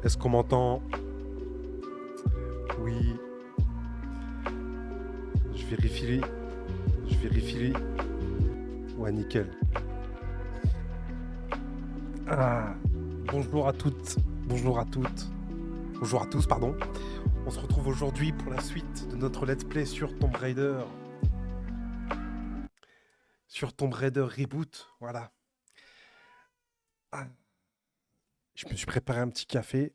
Est-ce qu'on m'entend? Oui. Je vérifie. Je vérifie. Ouais, nickel. Ah. Bonjour à toutes. Bonjour à toutes. Bonjour à tous, pardon. On se retrouve aujourd'hui pour la suite de notre let's play sur Tomb Raider. Sur Tomb Raider Reboot, voilà. Ah. Je me suis préparé un petit café.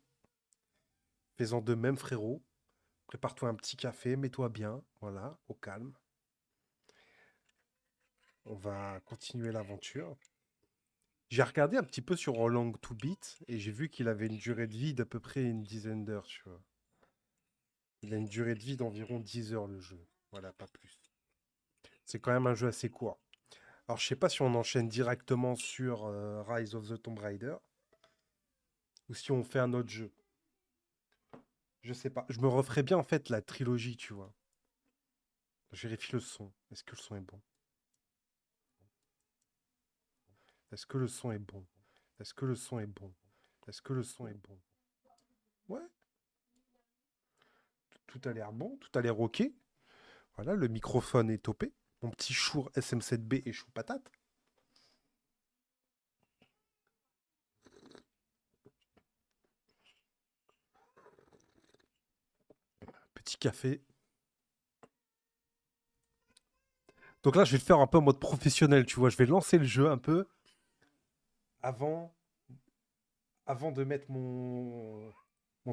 Fais-en de même, frérot. Prépare-toi un petit café, mets-toi bien, voilà, au calme. On va continuer l'aventure. J'ai regardé un petit peu sur Roland to Beat et j'ai vu qu'il avait une durée de vie d'à peu près une dizaine d'heures, tu vois. Il a une durée de vie d'environ 10 heures le jeu. Voilà, pas plus. C'est quand même un jeu assez court. Alors, je sais pas si on enchaîne directement sur Rise of the Tomb Raider ou si on fait un autre jeu. Je sais pas. Je me referais bien en fait la trilogie, tu vois. Je vérifie le son. Est-ce que le son est bon? Est-ce que le son est bon? Est-ce que le son est bon? Est-ce que le son est bon? Ouais, tout a l'air bon, tout a l'air ok. Voilà, le microphone est topé. Mon petit Shure SM7B et chou patate. Petit café. Donc là, je vais le faire un peu en mode professionnel, tu vois. Je vais lancer le jeu un peu avant, avant de mettre mon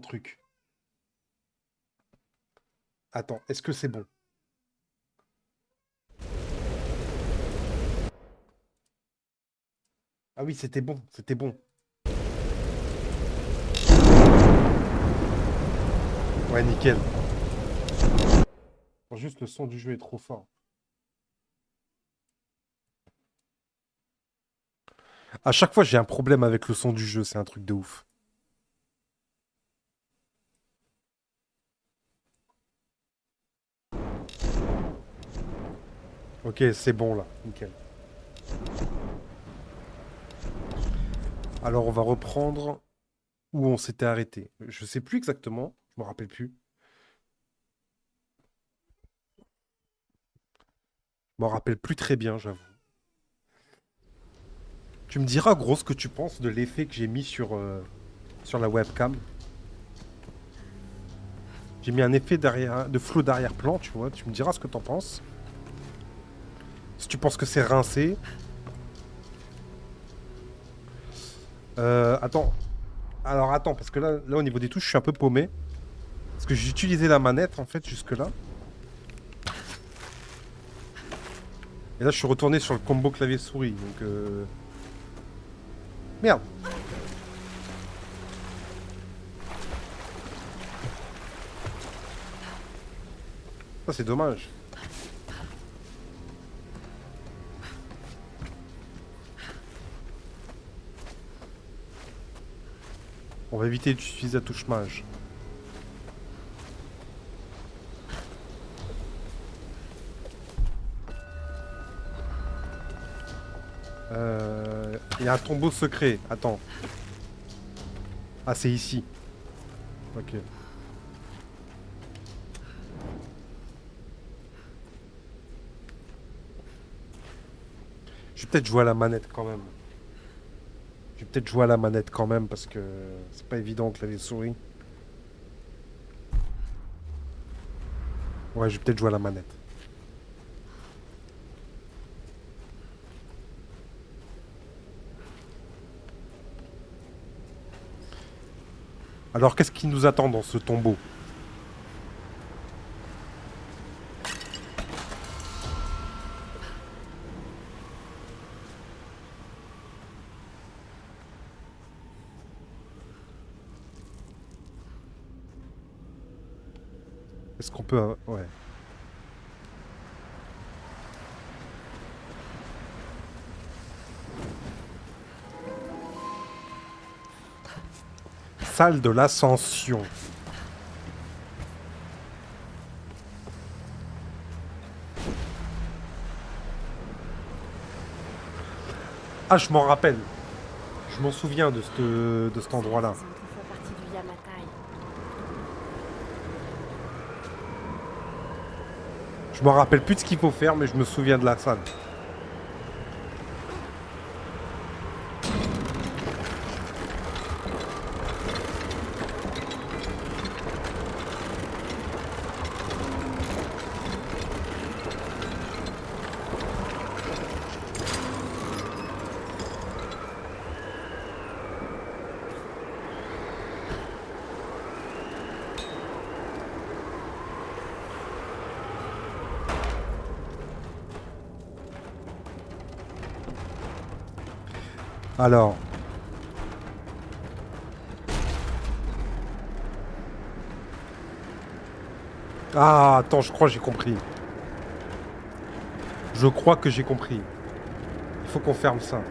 truc. Attends, est-ce que c'est bon? Ah oui, c'était bon, c'était bon. Ouais, nickel. Bon, juste le son du jeu est trop fort. À chaque fois, j'ai un problème avec le son du jeu, c'est un truc de ouf. Ok, c'est bon là, nickel. Alors, on va reprendre où on s'était arrêté. Je sais plus exactement, je me rappelle plus. Je me rappelle plus très bien, j'avoue. Tu me diras, gros, ce que tu penses de l'effet que j'ai mis sur la webcam. J'ai mis un effet derrière, de flou d'arrière-plan, tu vois. Tu me diras ce que t'en penses. Si tu penses que c'est rincé. Attends. Alors attends, parce que là, au niveau des touches, je suis un peu paumé. Parce que j'ai utilisé la manette, en fait, jusque-là. Et là, je suis retourné sur le combo clavier-souris. Donc, merde. Ça, c'est dommage. On va éviter d'utiliser la touche mage. Il y a un tombeau secret. Attends. Ah, c'est ici. Ok. Je vais peut-être jouer à la manette quand même. Je vais peut-être jouer à la manette quand même parce que c'est pas évident clavier souris. Ouais, je vais peut-être jouer à la manette. Alors, qu'est-ce qui nous attend dans ce tombeau? Est-ce qu'on peut... ouais. Salle de l'ascension. Ah, je m'en rappelle. Je m'en souviens de cet endroit-là. Ça faisait autrefois partie du Yaman. Je me rappelle plus de ce qu'il faut faire, mais je me souviens de la salle. Alors. Ah, attends, je crois que j'ai compris. Je crois que j'ai compris. Il faut qu'on ferme ça.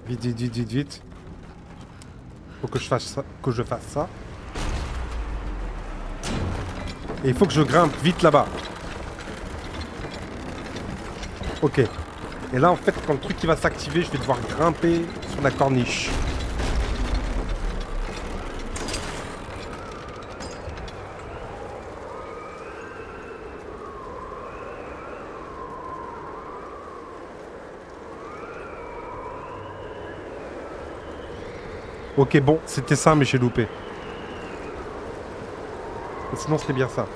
Vite, vite, vite, vite, vite. Faut que je fasse ça. Que je fasse ça. Et il faut que je grimpe vite là-bas. Ok. Et là, en fait, quand le truc qui va s'activer, je vais devoir grimper sur la corniche. Ok, bon, c'était ça, mais j'ai loupé. Et sinon, c'était bien ça.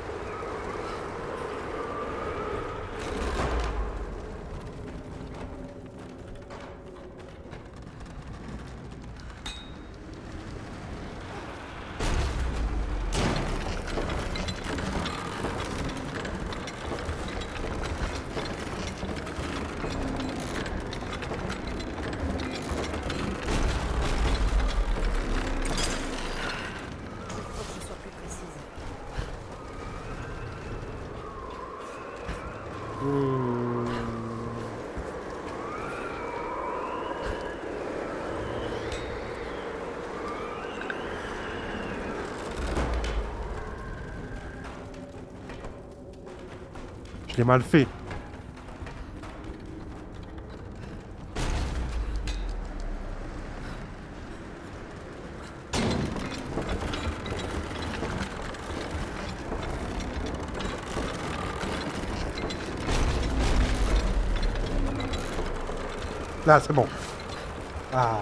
Faut que je sois plus précise. Je l'ai mal fait. Là, c'est bon. Ah.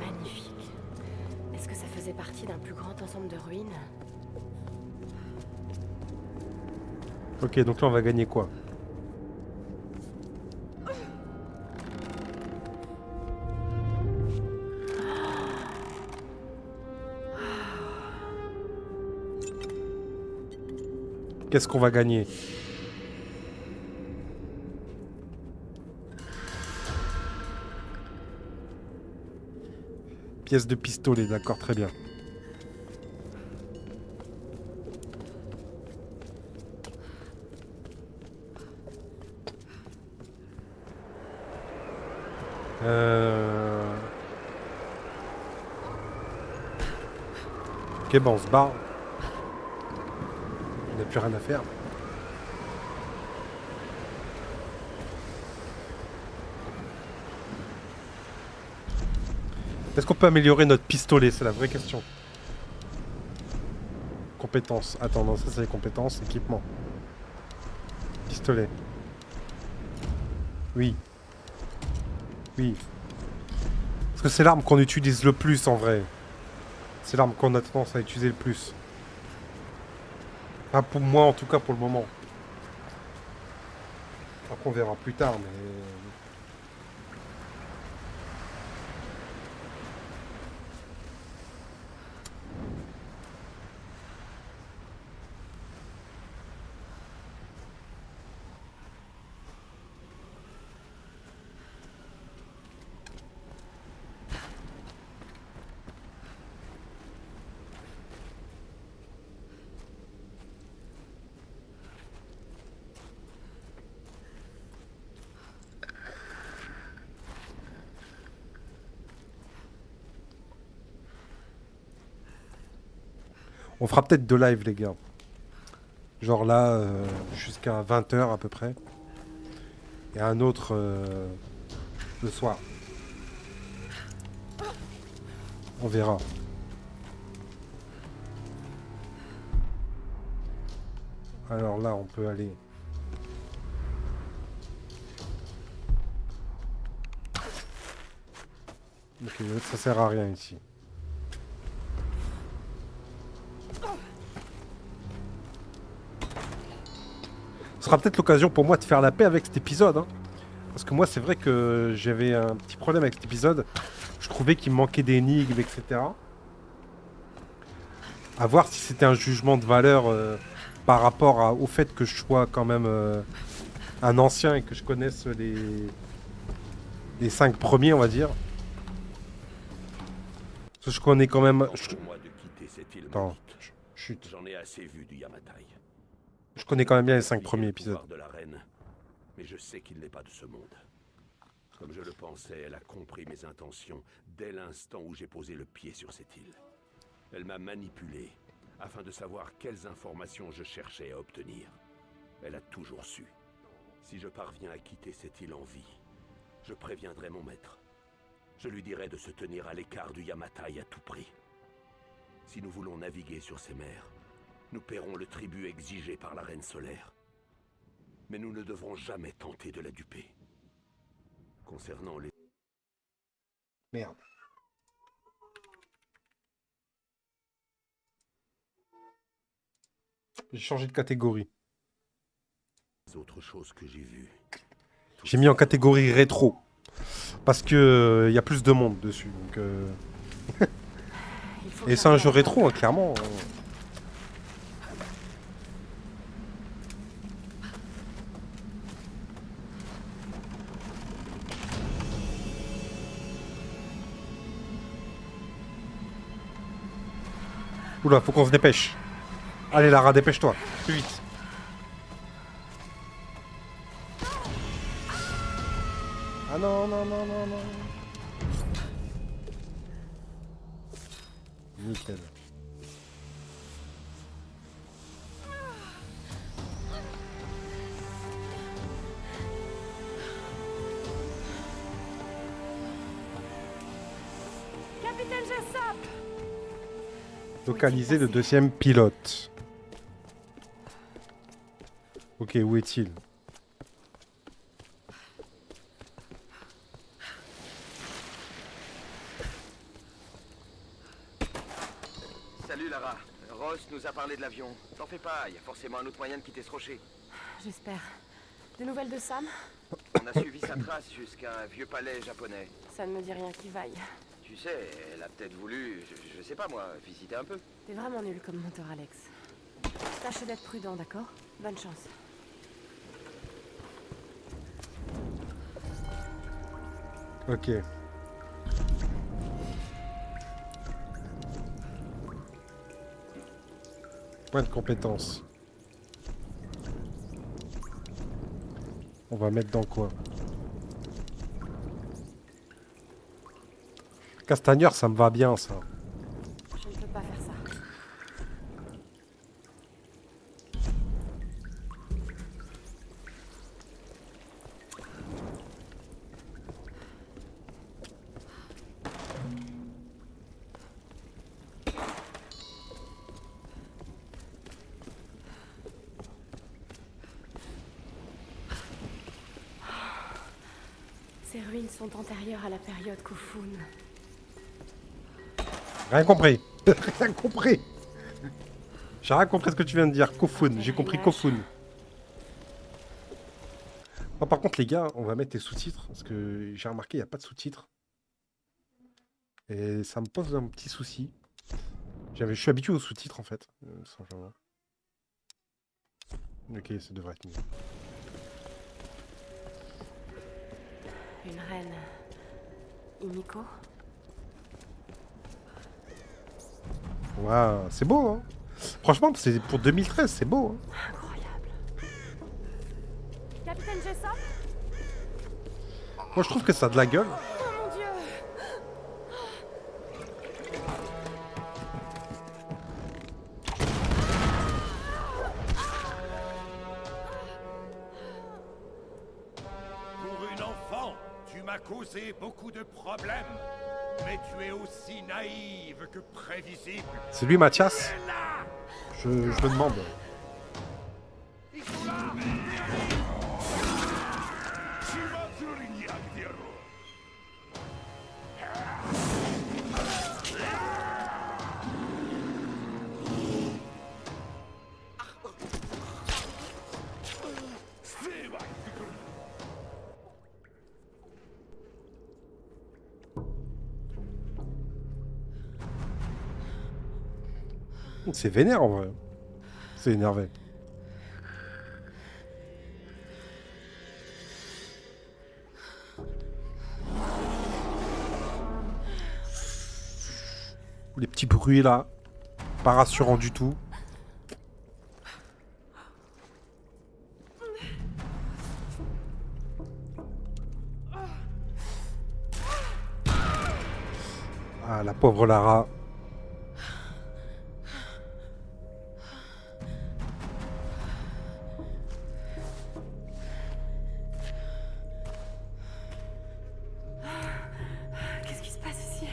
Magnifique. Est-ce que ça faisait partie d'un plus grand ensemble de ruines? Ok, donc là, on va gagner quoi? Qu'est-ce qu'on va gagner? Pièce de pistolet, d'accord, très bien. Ok, bon, on se barre. On n'a plus rien à faire. Est-ce qu'on peut améliorer notre pistolet? C'est la vraie question. Compétences. Attends, non, ça c'est les compétences. Équipement. Pistolet. Oui. Oui. Parce que c'est l'arme qu'on utilise le plus en vrai. C'est l'arme qu'on a tendance à utiliser le plus. Enfin, pour moi en tout cas pour le moment. Après on verra plus tard, mais... On fera peut-être 2 lives, les gars. Genre là, jusqu'à 20h à peu près. Et un autre le soir. On verra. Alors là, on peut aller. Ok, ça sert à rien ici. Ce sera peut-être l'occasion pour moi de faire la paix avec cet épisode. Hein. Parce que moi, c'est vrai que j'avais un petit problème avec cet épisode. Je trouvais qu'il me manquait d'énigmes, etc. À voir si c'était un jugement de valeur par rapport au fait que je sois quand même un ancien et que je connaisse les 5 premiers, on va dire. Parce que je connais quand même... Moi de quitter cette île Attends, maudite. chut. J'en ai assez vu du Yamatai. Je connais quand même bien les 5 Lié premiers au épisodes. pouvoir de la reine, mais je sais qu'il n'est pas de ce monde. Comme je le pensais, elle a compris mes intentions dès l'instant où j'ai posé le pied sur cette île. Elle m'a manipulé afin de savoir quelles informations je cherchais à obtenir. Elle a toujours su. Si je parviens à quitter cette île en vie, je préviendrai mon maître. Je lui dirai de se tenir à l'écart du Yamatai à tout prix. Si nous voulons naviguer sur ces mers, nous paierons le tribut exigé par la Reine solaire. Mais nous ne devrons jamais tenter de la duper. Concernant les... Merde. J'ai changé de catégorie. autres choses que j'ai vues... J'ai mis en catégorie rétro. Parce que y a plus de monde dessus. Donc, Il faut et que c'est un j'arrive jeu à la rétro, hein, clairement. Oula, faut qu'on se dépêche. Allez Lara, dépêche-toi. Plus vite. Ah non, non, non, non, non. Nickel. Capitaine Jessop! Localiser le deuxième pilote. Ok, où est-il? Salut Lara. Ross nous a parlé de l'avion. T'en fais pas, il y a forcément un autre moyen de quitter ce rocher. J'espère. Des nouvelles de Sam? On a suivi sa trace jusqu'à un vieux palais japonais. Ça ne me dit rien qui vaille. Tu sais, elle a peut-être voulu, je sais pas moi, visiter un peu. T'es vraiment nul comme monteur, Alex. Tâche d'être prudent, d'accord? Bonne chance. Ok. Point de compétence. On va mettre dans quoi? Castagneur, ça me va bien, ça. Je ne peux pas faire ça. Ces ruines sont antérieures à la période Kofun. Rien compris. Rien compris. J'ai rien compris ce que tu viens de dire. Kofun. J'ai compris Kofun. Oh, par contre, les gars, on va mettre les sous-titres. Parce que j'ai remarqué, il n'y a pas de sous-titres. Et ça me pose un petit souci. Je suis habitué aux sous-titres, en fait. Simplement. Ok, ça devrait être mieux. Une reine. Imiko? Waouh, c'est beau, hein. Franchement, c'est pour 2013, c'est beau. Hein. Incroyable. Capitaine Jessop? Moi, je trouve que ça a de la gueule. Oh mon Dieu! m'as causé beaucoup de problèmes, mais tu es aussi naïve que prévisible. C'est lui, Mathias? Et là, Je me demande. ils sont là. C'est vénère en vrai. C'est énervé. Les petits bruits là, pas rassurant du tout. Ah, la pauvre Lara. Qu'est-ce qui se passe ici?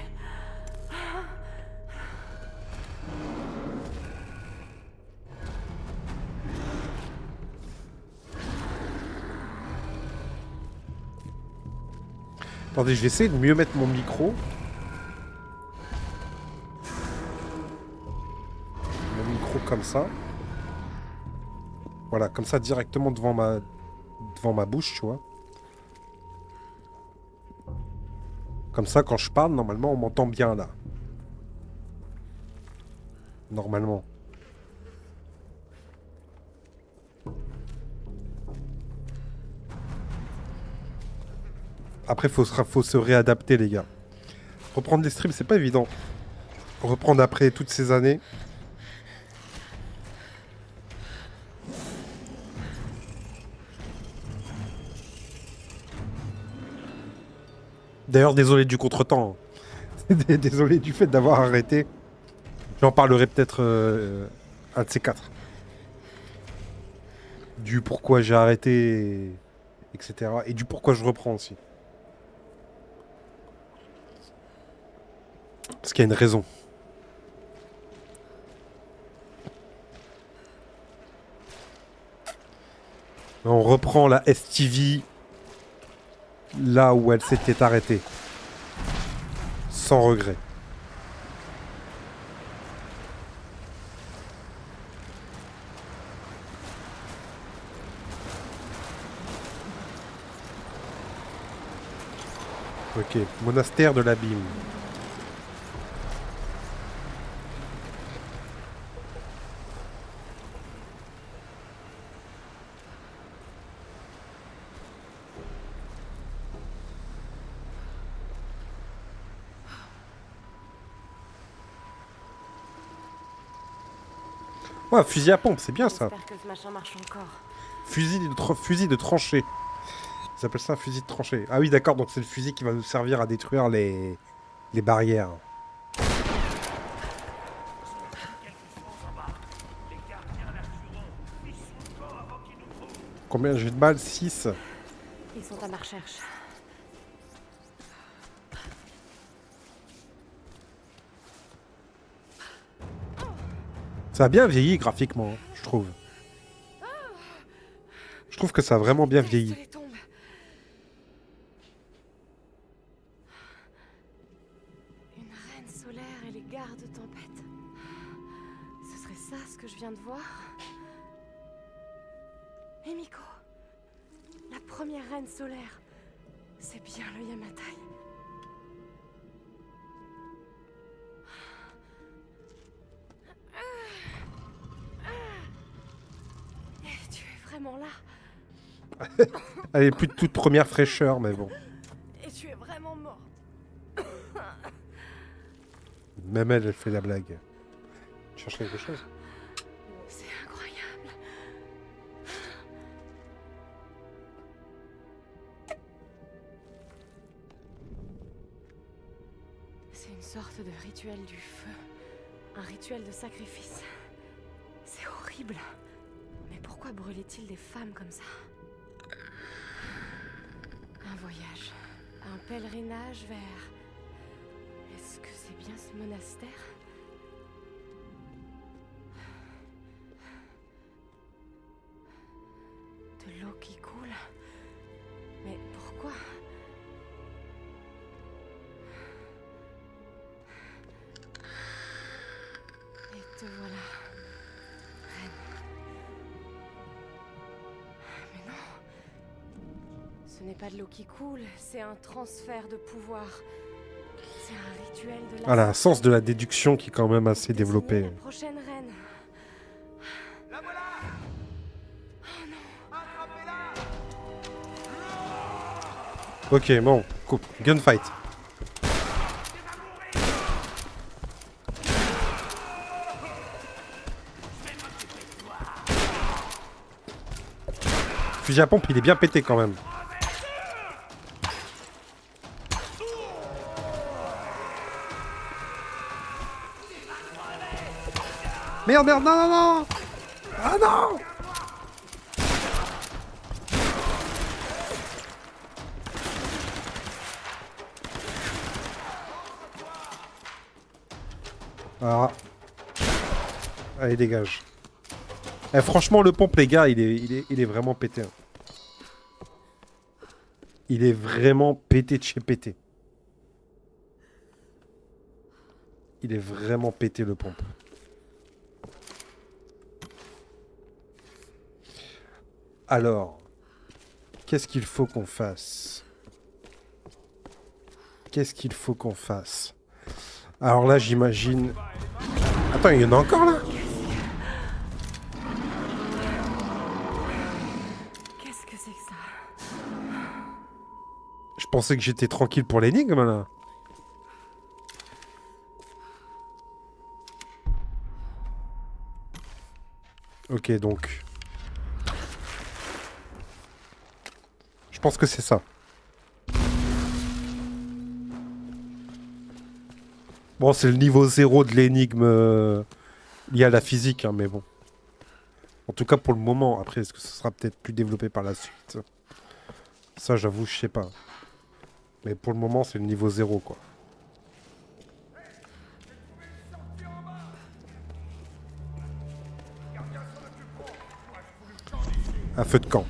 Attendez, je vais essayer de mieux mettre mon micro. Mon micro comme ça. Voilà, comme ça directement devant ma bouche, tu vois. Comme ça, quand je parle, normalement, on m'entend bien là. Normalement. Après, faut se réadapter, les gars. Reprendre les streams, c'est pas évident. Reprendre après toutes ces années. D'ailleurs, désolé du contretemps. Désolé du fait d'avoir arrêté. J'en parlerai peut-être un de ces quatre. Du pourquoi j'ai arrêté, etc. Et du pourquoi je reprends aussi. Parce qu'il y a une raison. On reprend la STV là où elle s'était arrêtée. Sans regret. Ok, monastère de l'abîme. Ouais, fusil à pompe, c'est bien ça. J'espère que ce machin marche encore. Fusil de tranchée. Ils appellent ça un fusil de tranchée. Ah oui, d'accord, donc c'est le fusil qui va nous servir à détruire les barrières. Combien j'ai de balles? 6. Ils sont à ma recherche. Ça a bien vieilli graphiquement, je trouve. Je trouve que ça a vraiment bien vieilli. Les tombes. Une reine solaire et les gardes tempête. Ce serait ça ce que je viens de voir? Himiko, la première reine solaire. C'est bien le Yamatai. Tu es vraiment là? Elle est plus de toute première fraîcheur, mais bon. Et tu es vraiment morte. Même elle fait la blague. Tu cherches quelque chose? C'est incroyable. C'est une sorte de rituel du feu. Un rituel de sacrifice. C'est horrible. Mais pourquoi brûlait-il des femmes comme ça? Un voyage. Un pèlerinage vers... Est-ce que c'est bien ce monastère? De l'eau qui coule. Mais pourquoi? Et te voilà. Reine. Mais non. Ce n'est pas de l'eau qui coule, c'est un transfert de pouvoir. C'est un rituel de la... Voilà, un sens de la déduction qui est quand même assez développé. La prochaine reine. La voilà! Oh non. Attrapez-la! Ok, bon, cool. Gunfight. Fusil à pompe, il est bien pété quand même. Merde, merde, non, non, non! Ah non! Ah. Allez, dégage. Eh, franchement, le pompe, les gars, il est vraiment pété. Hein. Il est vraiment pété de chez pété. Il est vraiment pété, le pompe. Alors, qu'est-ce qu'il faut qu'on fasse? Qu'est-ce qu'il faut qu'on fasse? Alors là, j'imagine... Attends, il y en a encore là? Qu'est-ce que c'est que ça? Je pensais que j'étais tranquille pour l'énigme là. Ok, donc... Je pense que c'est ça. Bon, c'est le niveau 0 de l'énigme lié à la physique, hein, mais bon. En tout cas pour le moment. Après, est-ce que ce sera peut-être plus développé par la suite? Ça, j'avoue, je sais pas. Mais pour le moment, c'est le niveau 0, quoi. Un feu de camp.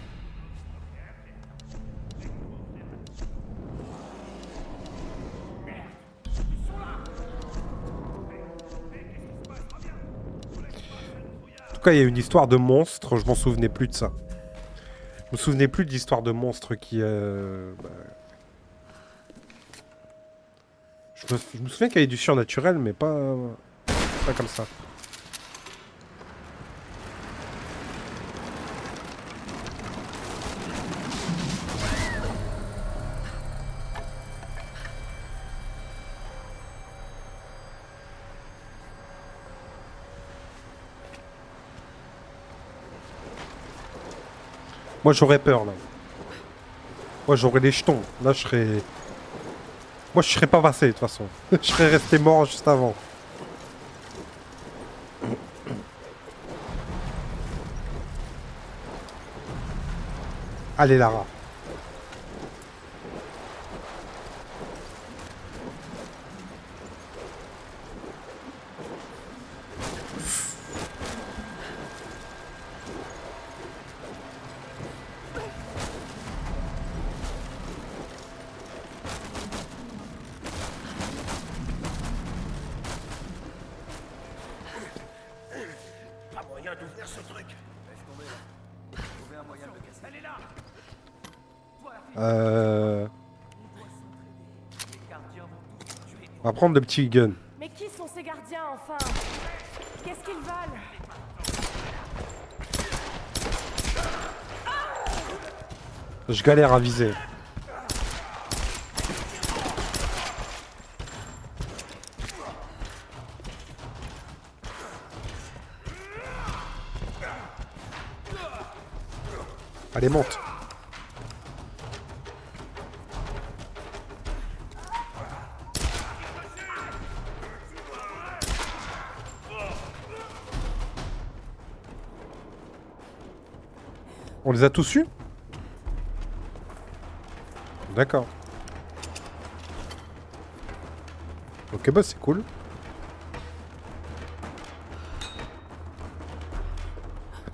En tout cas, il y a une histoire de monstre, je m'en souvenais plus de ça. Je me souvenais plus de l'histoire de monstre qui... Je me souviens qu'il y avait du surnaturel, mais pas comme ça. Moi, j'aurais peur, là. Moi, j'aurais les jetons. Là, je serais... Moi, je serais pas passé, de toute façon. Je serais resté mort juste avant. Allez, Lara. Pas moyen d'ouvrir ce truc. Laisse tomber là. Trouver un moyen de le casser. Elle est là. On va prendre le petit gun. Mais qui sont ces gardiens, enfin? Qu'est-ce qu'ils veulent? Je galère à viser. Allez, monte. On les a tous eus? D'accord. Ok, bah c'est cool.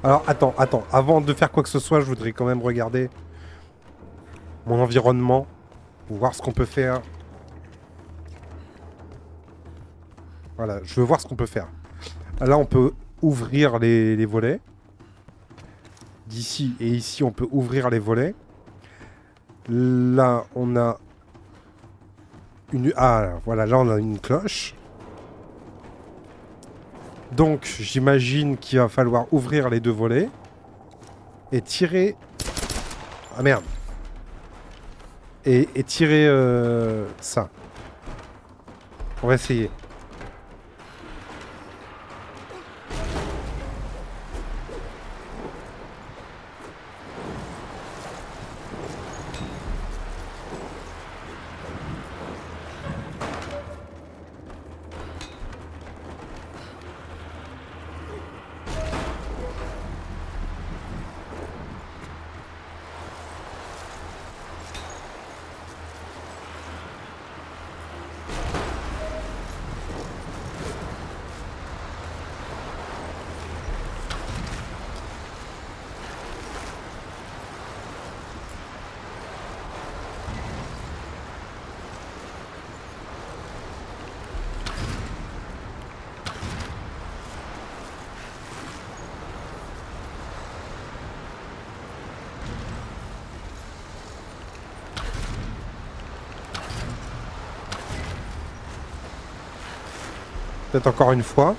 Alors, attends. Avant de faire quoi que ce soit, je voudrais quand même regarder mon environnement pour voir ce qu'on peut faire. Voilà, je veux voir ce qu'on peut faire. Là, on peut ouvrir les volets. D'ici et ici, on peut ouvrir les volets. Là, on a une... Ah, voilà, là, on a une cloche. Donc, j'imagine qu'il va falloir ouvrir les deux volets. Et tirer... Ah, merde. Et tirer ça. On va essayer. Peut-être encore une fois.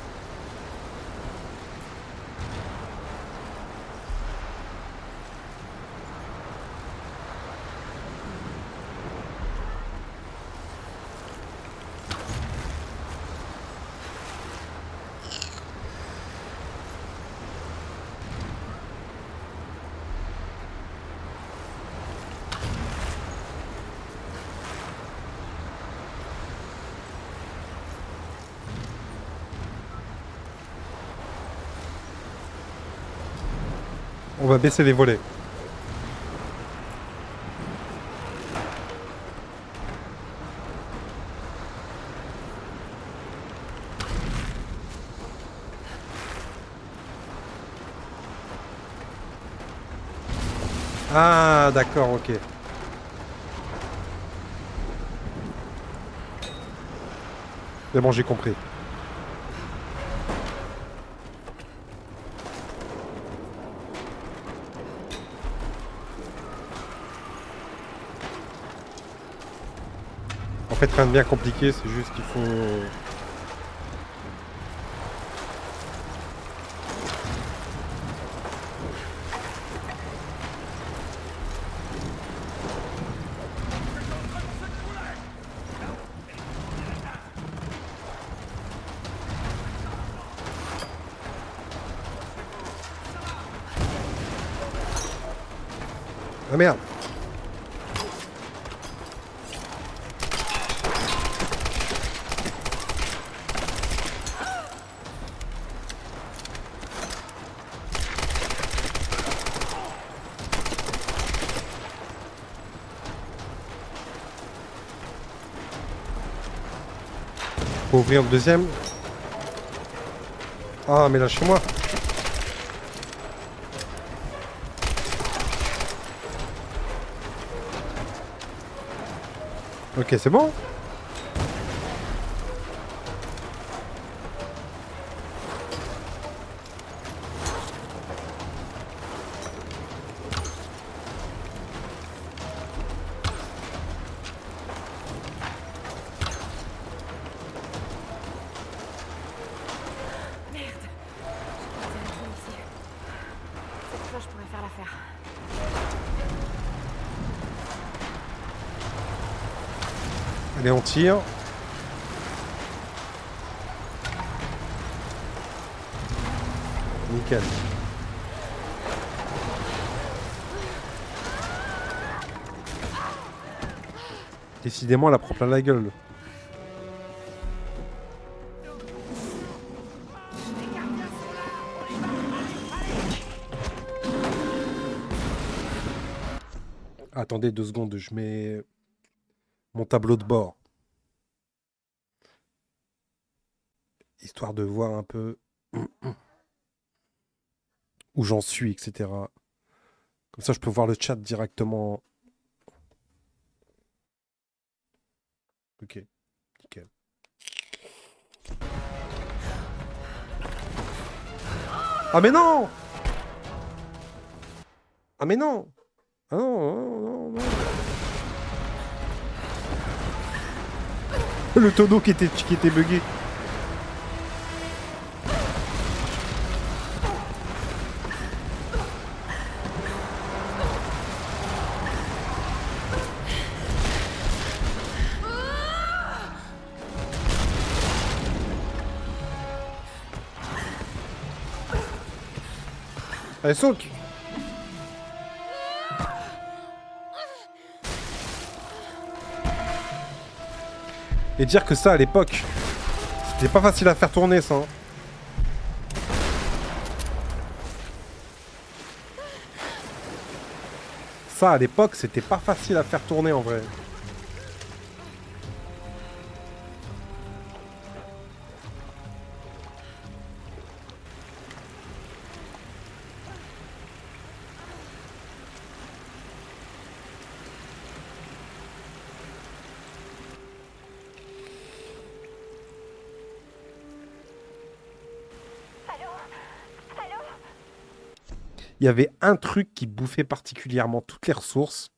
On va baisser les volets. Ah, d'accord, ok. C'est bon, j'ai compris. En fait, rien de bien compliqué, c'est juste qu'il faut... Ah merde. Faut ouvrir le deuxième. Ah, mais lâchez-moi. Ok, c'est bon. Merde. J'ai pas de ici. Cette cloche pourrait faire l'affaire. Allez, on tire. Nickel. Décidément, elle a prend plein la gueule. Attendez 2 secondes, je mets mon tableau de bord. Histoire de voir un peu où j'en suis, etc. Comme ça, je peux voir le chat directement. Ok, nickel. Ah mais non! Ah mais non! Ah non, non, non, non. Le tonneau qui était bugué. Allez, saute! Et dire que ça, à l'époque, c'était pas facile à faire tourner, ça. Hein. Ça, à l'époque, c'était pas facile à faire tourner, en vrai. Il y avait un truc qui bouffait particulièrement toutes les ressources.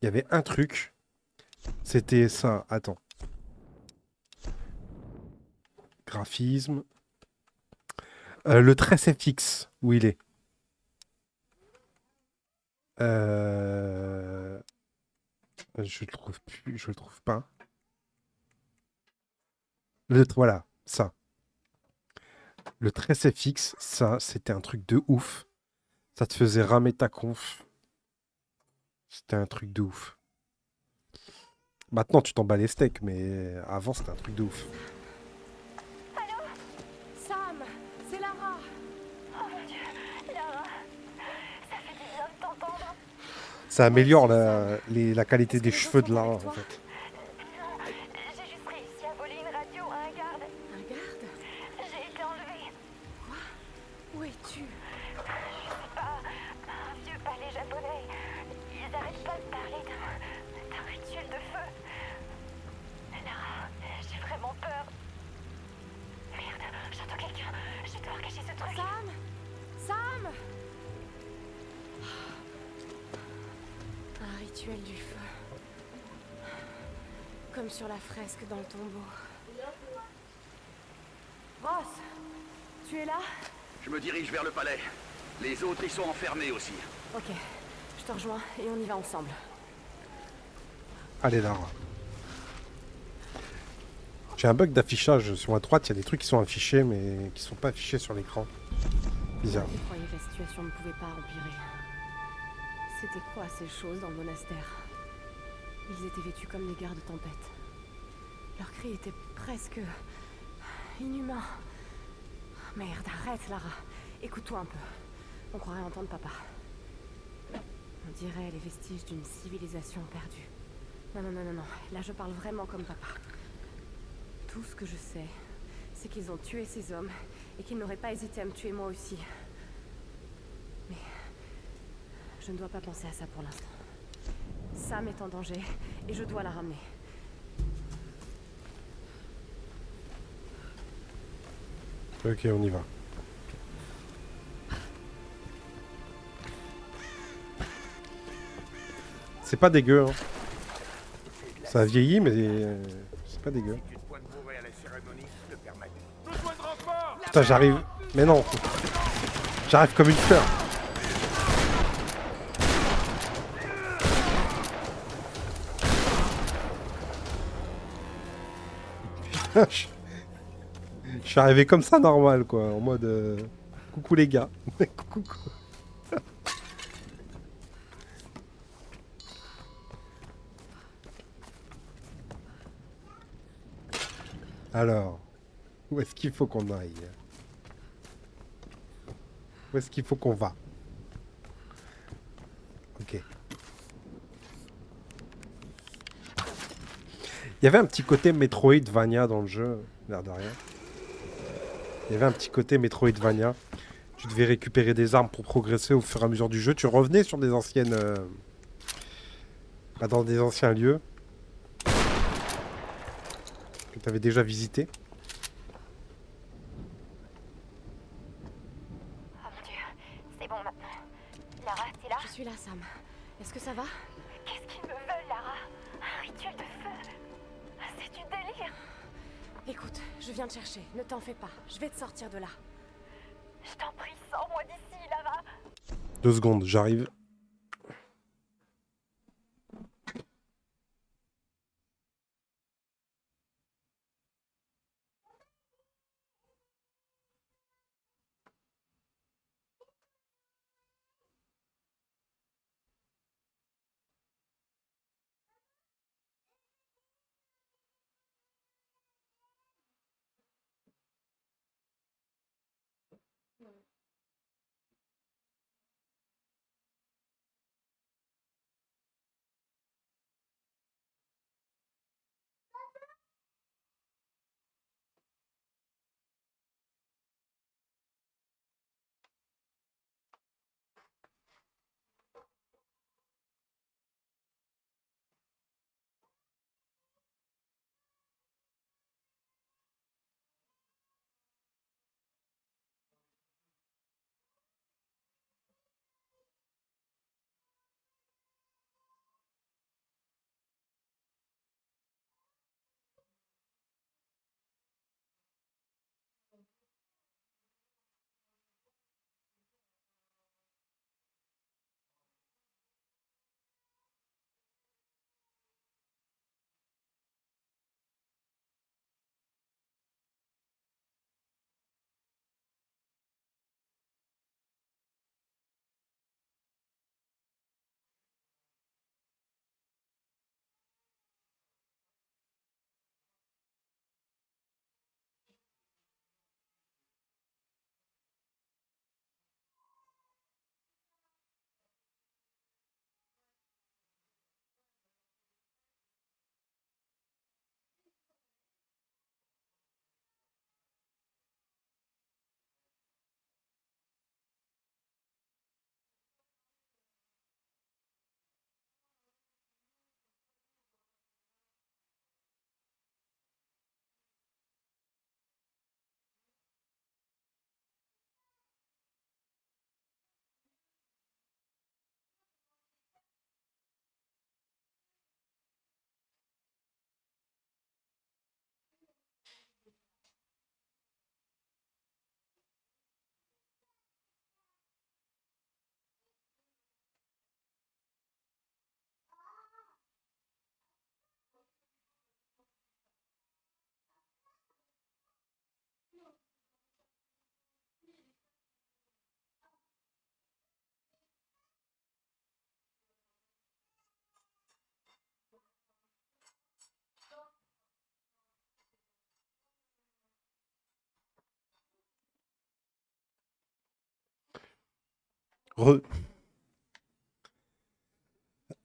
Il y avait un truc. C'était ça. Attends. Graphisme. Le tresse FX, où il est. Je le trouve plus. Je le trouve pas. Voilà, ça. Le tresse FX, ça, c'était un truc de ouf. Ça te faisait ramer ta conf. C'était un truc de ouf. Maintenant, tu t'en bats les steaks, mais avant, c'était un truc de ouf. Allô? Sam, c'est Lara. Oh mon Dieu, Lara, ça fait du bien de t'entendre. Ça améliore la qualité des cheveux de Lara, en fait. Non, j'ai juste réussi à voler une radio à un garde. Un garde? J'ai été enlevée. Où es-tu? Je sais pas, un vieux palais japonais. Ils arrêtent pas de parler d'un rituel de feu. Lara, j'ai vraiment peur. Merde, j'entends quelqu'un. Je vais devoir cacher ce truc. Sam? Sam? Un rituel du feu. Comme sur la fresque dans le tombeau. Ross, tu es là? Je me dirige vers le palais. Les autres y sont enfermés aussi. Ok, je te rejoins et on y va ensemble. Allez, Lara. J'ai un bug d'affichage. Sur la droite, il y a des trucs qui sont affichés, mais qui sont pas affichés sur l'écran. Bizarre. Je croyais que la situation ne pouvait pas empirer. C'était quoi ces choses dans le monastère? Ils étaient vêtus comme des gardes tempête. Leurs cris étaient presque inhumains. Merde, arrête Lara. Écoute-toi un peu. On croirait entendre papa. On dirait les vestiges d'une civilisation perdue. Non, non, non, non, non. Là, je parle vraiment comme papa. Tout ce que je sais, c'est qu'ils ont tué ces hommes et qu'ils n'auraient pas hésité à me tuer moi aussi. Mais je ne dois pas penser à ça pour l'instant. Sam est en danger et je dois la ramener. Ok, on y va. C'est pas dégueu, hein. Ça a vieilli, mais c'est pas dégueu. Tu te pointes mourir à la cérémonie, je te permets. Besoin de renfort! Putain, j'arrive. Mais non. J'arrive comme une fleur. Putain, je suis arrivé comme ça, normal, quoi. En mode... coucou les gars. Coucou. Alors, où est-ce qu'il faut qu'on aille? Où est-ce qu'il faut qu'on va? Ok. Il y avait un petit côté Metroidvania dans le jeu, l'air de rien. Il y avait un petit côté Metroidvania. Tu devais récupérer des armes pour progresser au fur et à mesure du jeu. Tu revenais sur des anciennes... dans des anciens lieux que tu avais déjà visités. Oh mon Dieu, c'est bon maintenant. Lara, t'es là? Je suis là, Sam. Est-ce que ça va? Qu'est-ce qu'ils me veulent, Lara? Un rituel de feu? C'est du délire. Écoute, je viens te chercher. Ne t'en fais pas. Je vais te sortir de là. Je t'en prie, sors-moi d'ici, Lara. 2 secondes, j'arrive.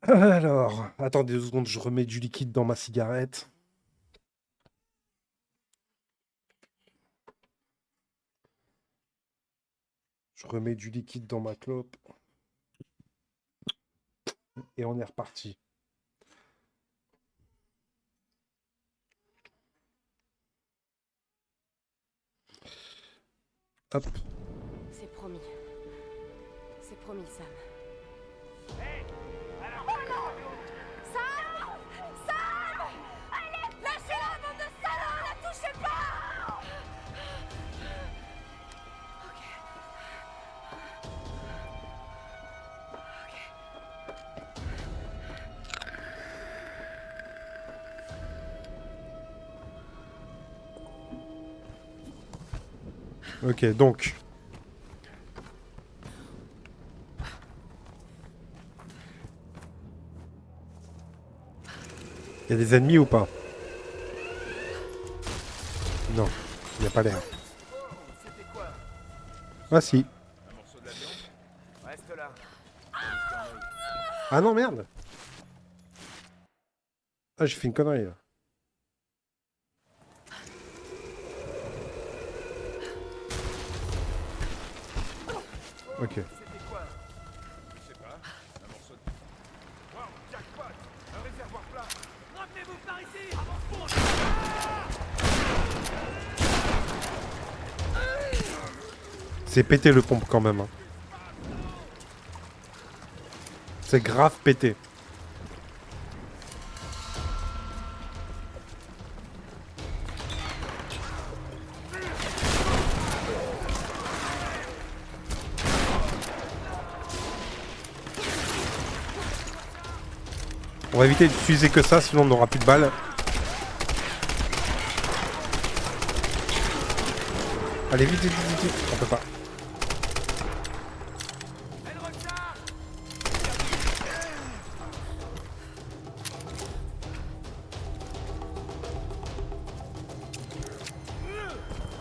Alors, attendez 2 secondes, je remets du liquide dans ma cigarette. Je remets du liquide dans ma clope. Et on est reparti. Hop. C'est promis. C'est promis, Sam. Lâchez-la, bande de salauds! La touchez pas! Ok, donc. Il y a des ennemis ou pas? Non, il n'y a pas l'air. C'était quoi? Ah si. Un morceau de la viande? Reste là. Ah non, merde. Ah, j'ai fait une connerie là. Ok. C'était quoi? Je sais pas. Un morceau de... Wow, jackpot! Un réservoir plat! Ramenez-vous par ici! Avant C'est pété le pompe quand même. Hein. C'est grave pété. On va éviter d'utiliser que ça, sinon on n'aura plus de balles. Allez, vite, vite, vite, vite. On peut pas.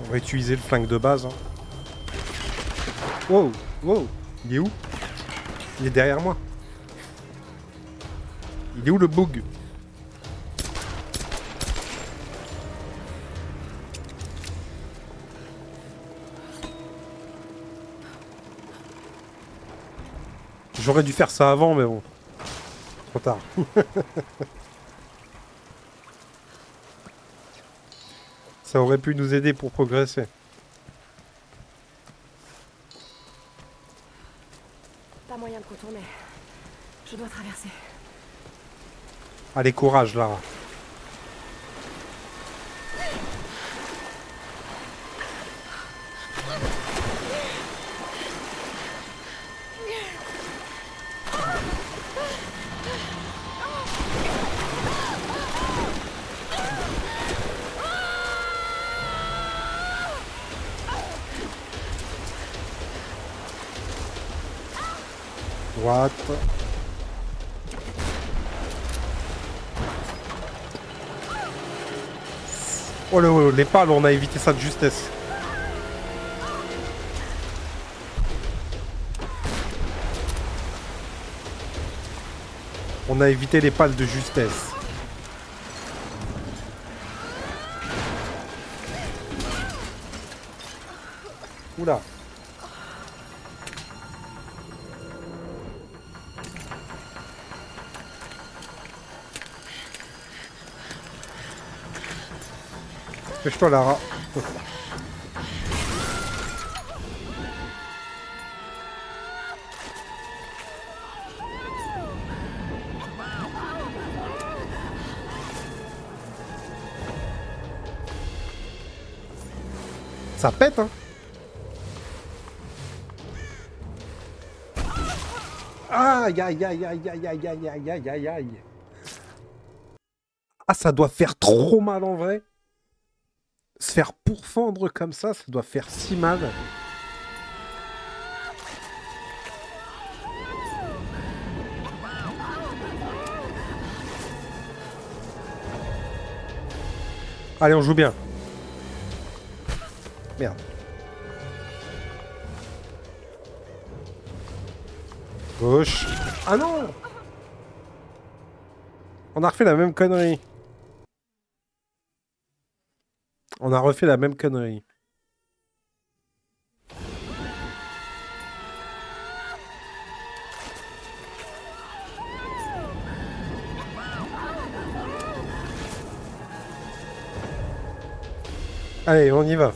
On va utiliser le flingue de base. Hein. Wow, wow. Il est où? Il est derrière moi. Il est où le bug? J'aurais dû faire ça avant, mais bon. Trop tard. Ça aurait pu nous aider pour progresser. Pas moyen de contourner. Je dois traverser. Allez, courage, Lara. Droite. Oh les pales, on a évité ça de justesse. On a évité les pales de justesse. Oula. Dépêche-toi, Lara. Ça pète, hein. Aïe, aïe, aïe, aïe, aïe, aïe, aïe, aïe, aïe, aïe, aïe. Ah, ça doit faire trop mal en vrai. Se faire pourfendre comme ça doit faire si mal. Allez, on joue bien. Merde. Gauche. Ah non! On a refait la même connerie. On a refait la même connerie. Allez, on y va.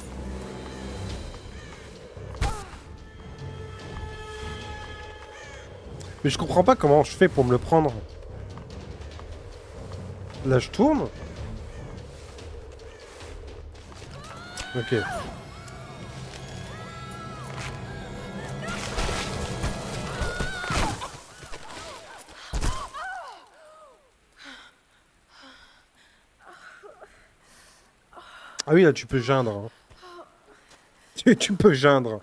Mais je comprends pas comment je fais pour me le prendre. Là, je tourne. Ok. Ah oui, là, tu peux geindre. Hein. Tu peux geindre.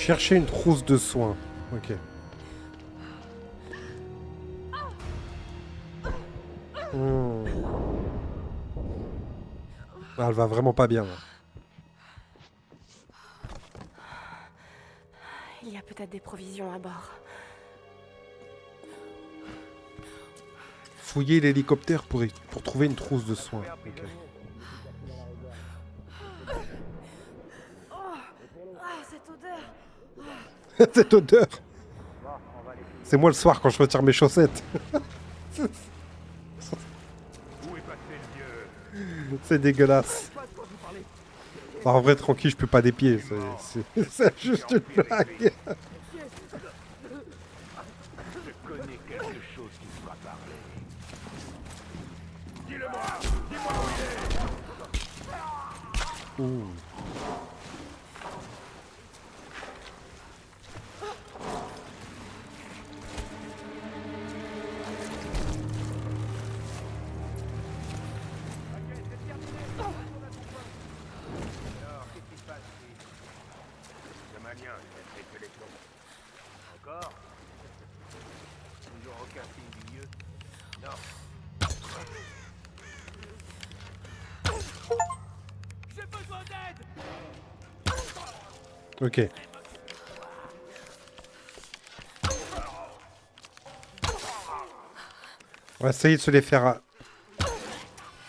Chercher une trousse de soins. Ok. Hmm. Ah, elle va vraiment pas bien. Là. Il y a peut-être des provisions à bord. Fouiller l'hélicoptère pour trouver une trousse de soins. Ok. Cette odeur. Cette odeur. C'est moi le soir quand je retire mes chaussettes. Où est passé le vieux? C'est dégueulasse. Bah, en vrai, tranquille, je peux pas des pieds. C'est juste une blague. Je connais quelque chose qui me fera parler. Dis-le-moi! Dis-moi où il est! Ouh. Alors, qu'est-ce qui se passe ici? Le malien, il a fait les plombs. Encore? Toujours aucun signe du vieux? Non. J'ai besoin d'aide! Ok. On va essayer de se les faire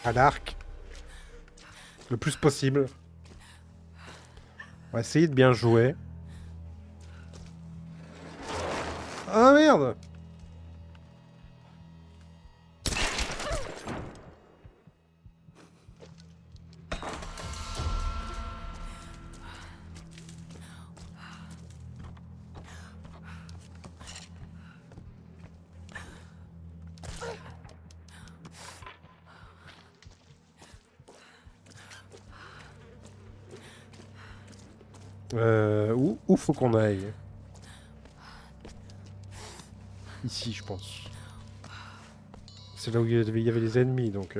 à l'arc. Le plus possible. On va essayer de bien jouer. Ah merde! Où faut qu'on aille? Ici, je pense. C'est là où il y avait les ennemis, donc...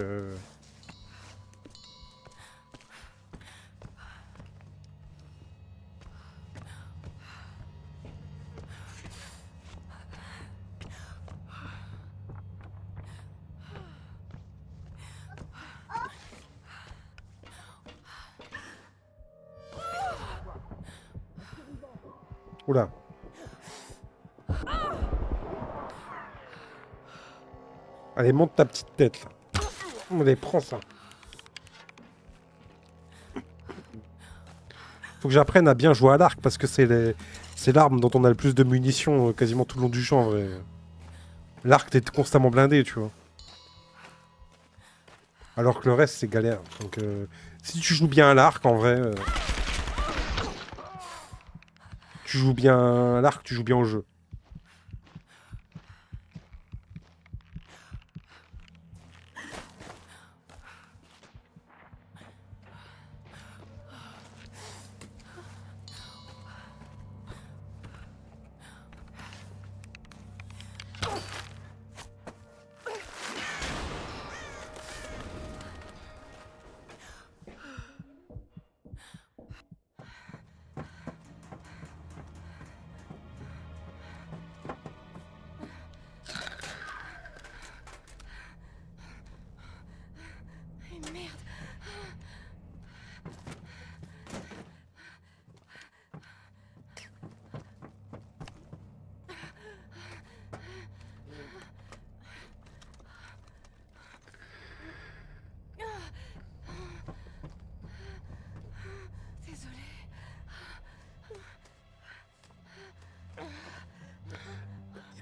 Oula. Allez, monte ta petite tête, là. Allez, prends ça. Faut que j'apprenne à bien jouer à l'arc, parce que c'est l'arme dont on a le plus de munitions quasiment tout le long du jeu, en vrai. L'arc, t'es constamment blindé, tu vois. Alors que le reste, c'est galère. Donc, si tu joues bien à l'arc, en vrai... tu joues bien à l'arc, tu joues bien au jeu. Merde. Désolée.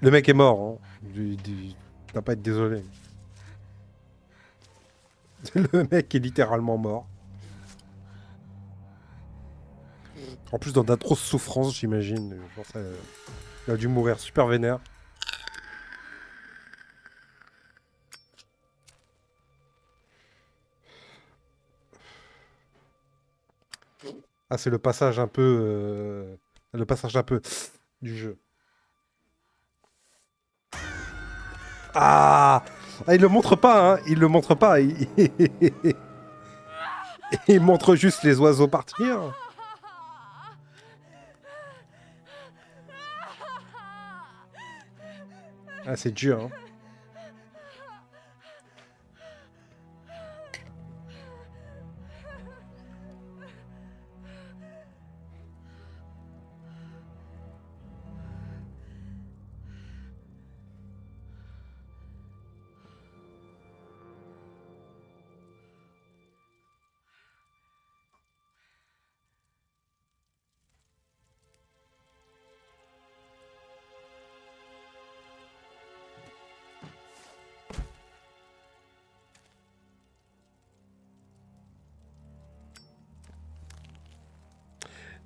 Le mec est mort, hein. T'as pas à être désolé. Le mec est littéralement mort. En plus, dans d'atroces souffrances, j'imagine. Je pense, il a dû mourir super vénère. Ah, c'est le passage un peu... le passage un peu du jeu. Ah, il le montre pas, hein. Il le montre pas. Il montre juste les oiseaux partir. Ah, c'est dur, hein.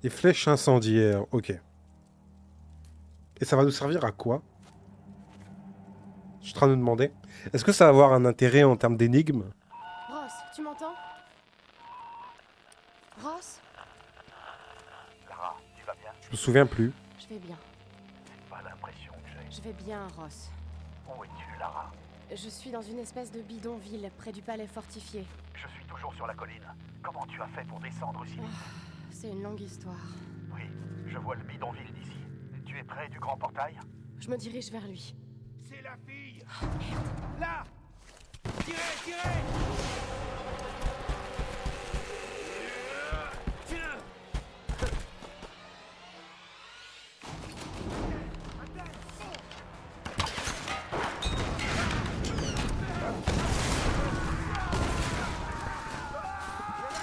Des flèches incendiaires, ok. Et ça va nous servir à quoi? Je suis en train de me demander. Est-ce que ça va avoir un intérêt en termes d'énigmes? Ross, tu m'entends? Ross? Lara, tu vas bien? Je me souviens plus. Je vais bien. C'est pas l'impression que j'ai. Je vais bien, Ross. Où es-tu, Lara? Je suis dans une espèce de bidonville près du palais fortifié. Je suis toujours sur la colline. Comment tu as fait pour descendre si vite? C'est une longue histoire. Oui, je vois le bidonville d'ici. Tu es près du grand portail? Je me dirige vers lui. C'est la fille! Là! Tirez, tirez!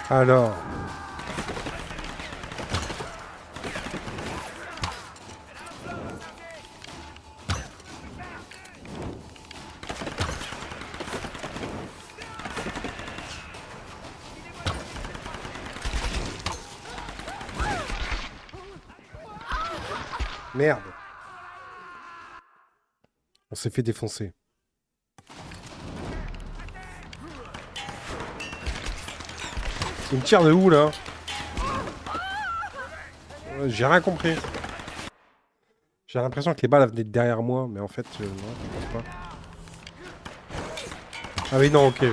Alors. Merde. On s'est fait défoncer. Il me tire de où là? J'ai rien compris. J'ai l'impression que les balles venaient de derrière moi, mais en fait, non, je pense pas. Ah oui, non, ok.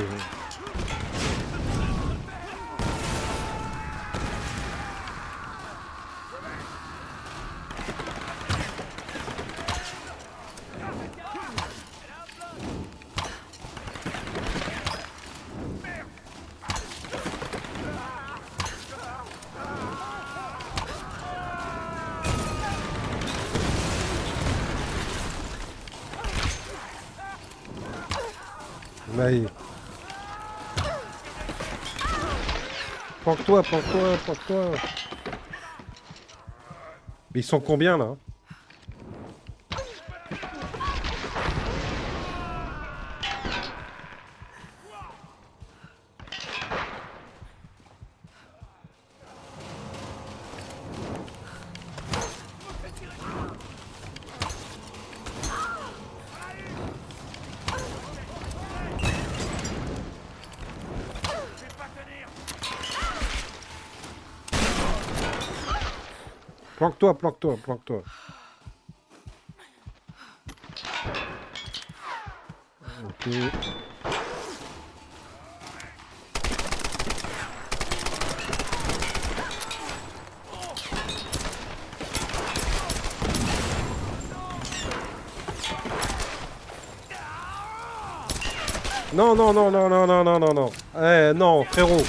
Allez. Planque-toi, planque-toi, planque-toi. Mais ils sont combien là? Planque-toi, planque-toi, planque-toi. Ok. Non, non, non, non, non, non, non, non, non. Eh, non, frérot.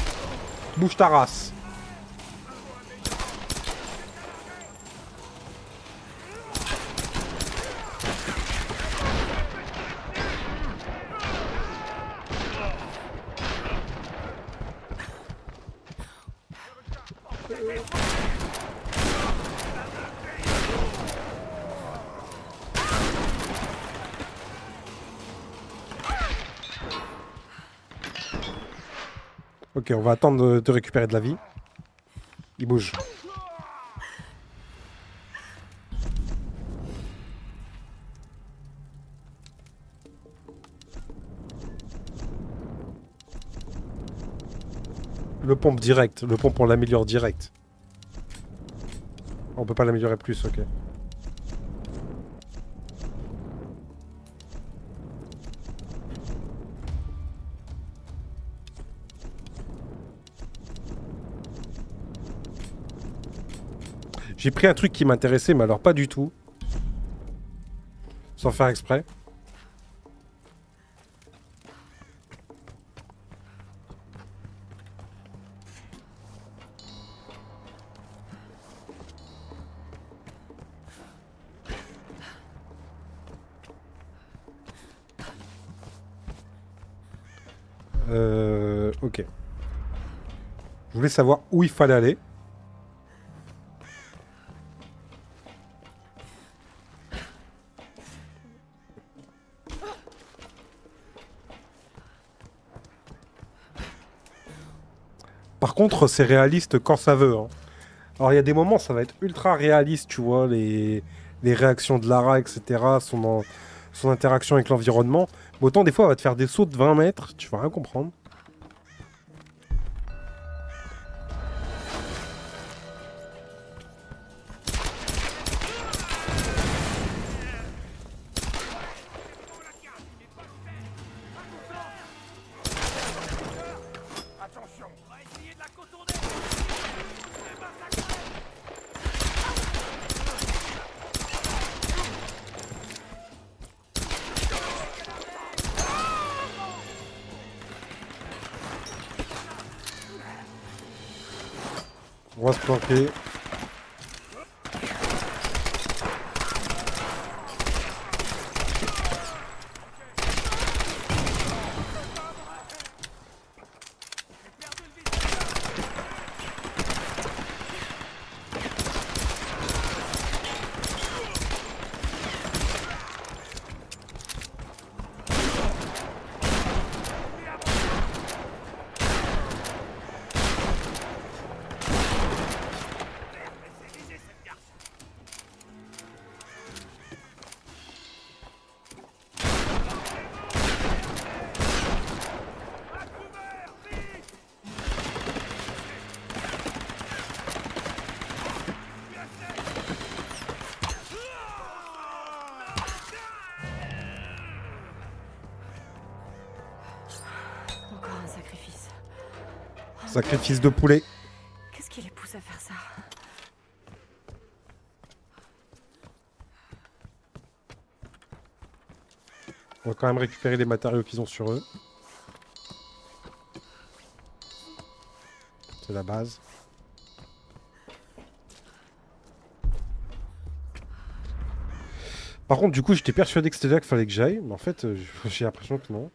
Bouge ta race. Ok, on va attendre de récupérer de la vie. Il bouge. Le pompe direct. Le pompe, on l'améliore direct. On peut pas l'améliorer plus, ok. J'ai pris un truc qui m'intéressait, mais alors pas du tout. Sans faire exprès. Ok. Je voulais savoir où il fallait aller. Par contre, c'est réaliste quand ça veut. Hein. Alors, il y a des moments, ça va être ultra réaliste, tu vois, les réactions de Lara, etc., son interaction avec l'environnement. Mais autant, des fois, elle va te faire des sauts de 20 mètres, tu vas rien comprendre. Attention, on va essayer de la contourner. On va se planquer. Encore un sacrifice. Sacrifice de poulet. Qu'est-ce qui les pousse à faire ça? On va quand même récupérer les matériaux qu'ils ont sur eux. C'est la base. Par contre, du coup, j'étais persuadé que c'était là qu'il fallait que j'aille. Mais en fait, j'ai l'impression que non.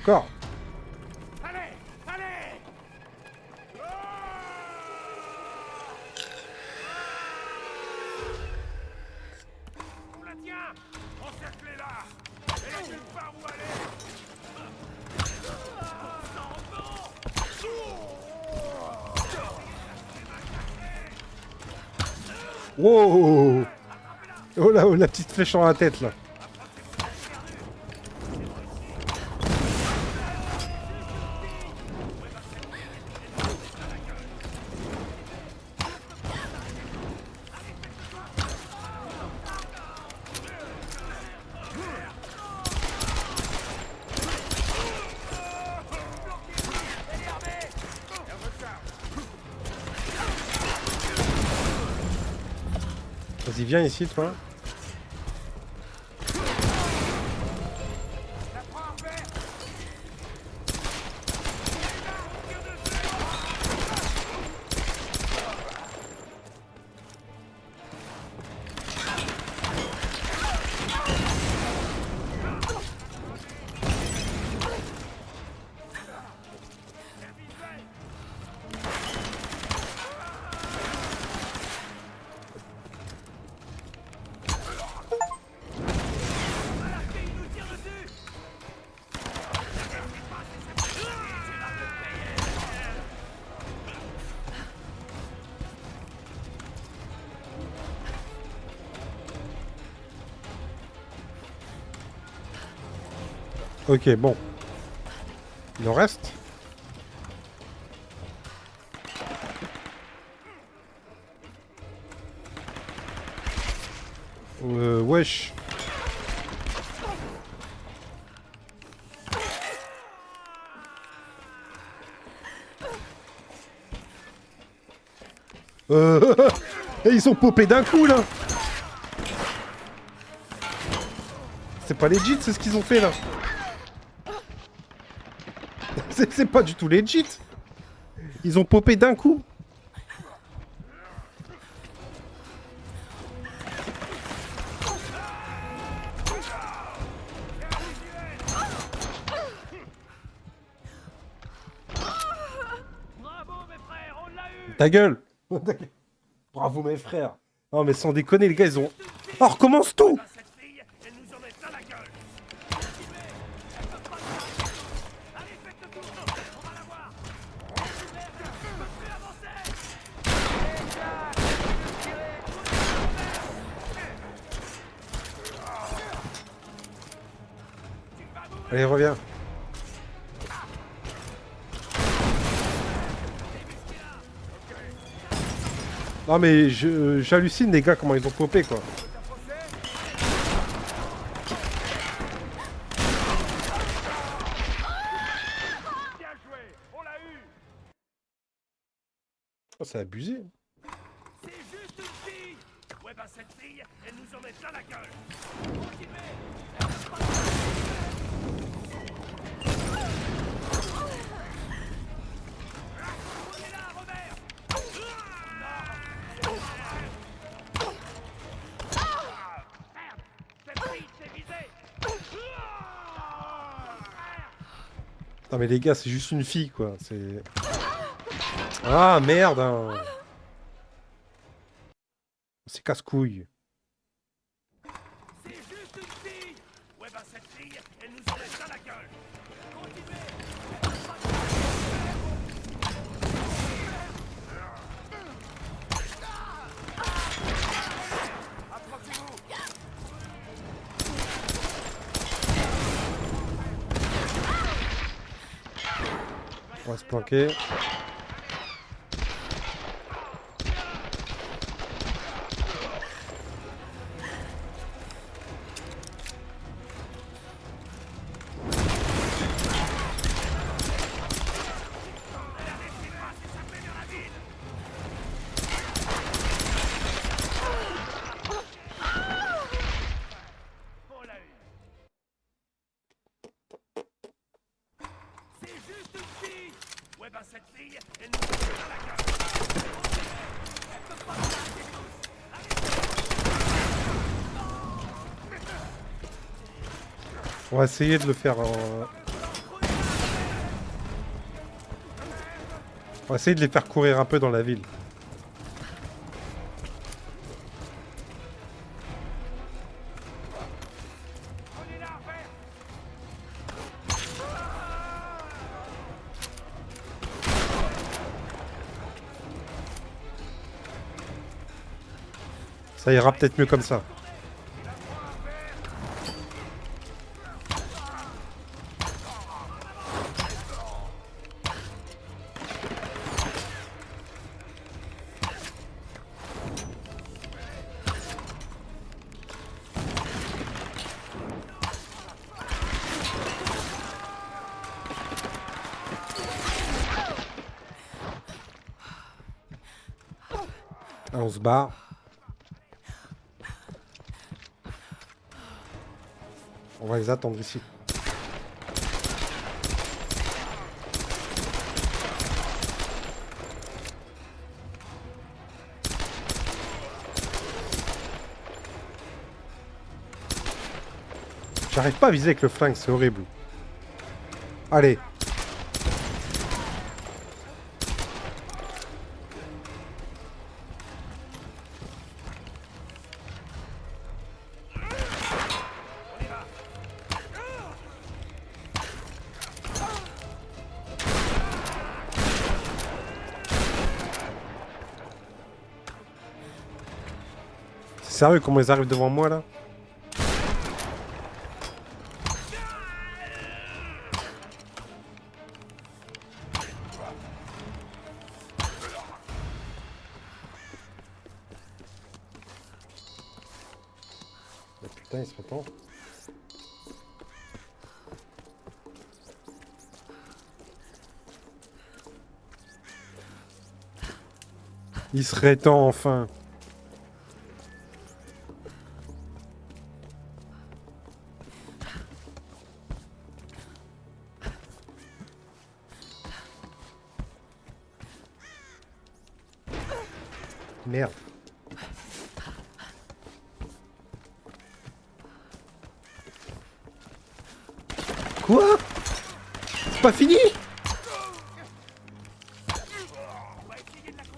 Encore. Allez, allez. On la tient. Encerclez-la. Elle a nulle part où aller. Wow. Oh là, oh, la petite flèche dans la tête, là. Vas-y, viens ici, toi. Ok, bon. Il en reste. Wesh. Ils sont popés d'un coup, là. C'est pas legit, c'est ce qu'ils ont fait, là. C'est pas du tout legit. Ils ont popé d'un coup. Bravo, mes frères, on l'a eu. Ta gueule. Bravo mes frères. Non mais sans déconner les gars, ils ont... Oh, recommence tout. Cette fille, elle nous en met plein la gueule. Allez, faites le tour. On va la voir. Je peux plus avancer. Allez, reviens. Non mais j'hallucine les gars comment ils ont popé quoi. Bien joué, on l'a eu. Oh, c'est abusé. C'est juste une fille. Ouais, bah cette fille, elle nous en met plein la gueule. Continuez. On est là, Robert. Merde, cette fille s'est visée. Non mais les gars, c'est juste une fille quoi. C'est... Ah merde hein. C'est casse-couille. C'est juste une fille. Ouais, bah cette fille, elle nous en met plein la gueule. Continuez. Approchez-vous. On va se planquer. On l'a eu. C'est juste une fille. Ouais, bah cette fille, elle nous en met plein la gueule. Elle peut pas nous arrêter tous. On va essayer de le faire en... On va essayer de les faire courir un peu dans la ville. On est là, Robert. Ça ira peut-être mieux comme ça. Ah, on se barre. On va les attendre ici. J'arrive pas à viser avec le flingue, c'est horrible. Allez. C'est sérieux comment ils arrivent devant moi là? Oh, putain, il se répand. Il serait temps enfin. Merde. Quoi? C'est pas fini?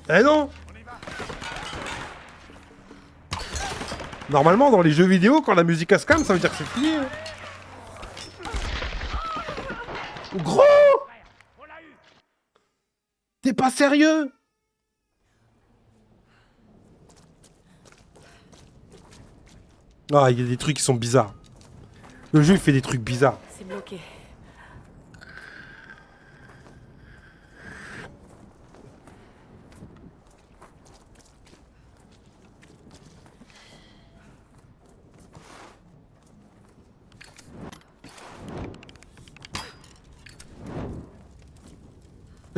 Eh non! Normalement, dans les jeux vidéo, quand la musique se calme, ça veut dire que c'est fini. Hein. Gros! T'es pas sérieux? Ah, il y a des trucs qui sont bizarres. Le jeu, il fait des trucs bizarres. C'est bloqué.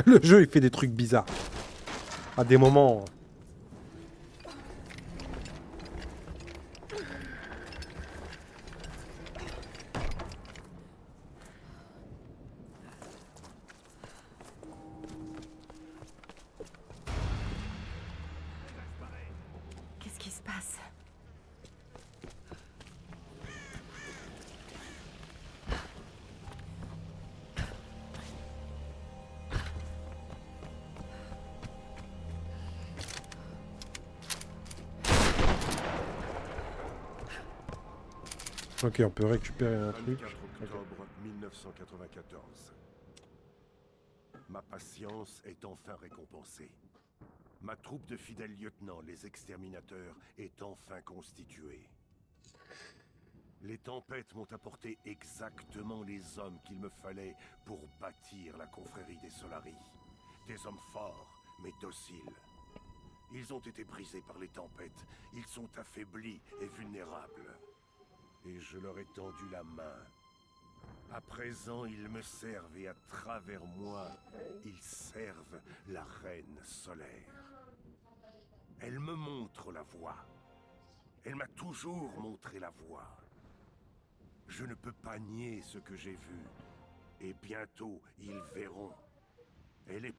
Le jeu, il fait des trucs bizarres. À des moments... Qu'est-ce qui se passe? Ok, on peut récupérer un truc. 24 octobre 1994. Ma patience est enfin récompensée. Ma troupe de fidèles lieutenants, les exterminateurs, est enfin constituée. Les tempêtes m'ont apporté exactement les hommes qu'il me fallait pour bâtir la confrérie des Solari. Des hommes forts, mais dociles. Ils ont été brisés par les tempêtes. Ils sont affaiblis et vulnérables. Et je leur ai tendu la main. À présent, ils me servent et à travers moi, ils servent la reine solaire. Elle me montre la voie. Elle m'a toujours montré la voie. Je ne peux pas nier ce que j'ai vu. Et bientôt, ils verront. Elle est...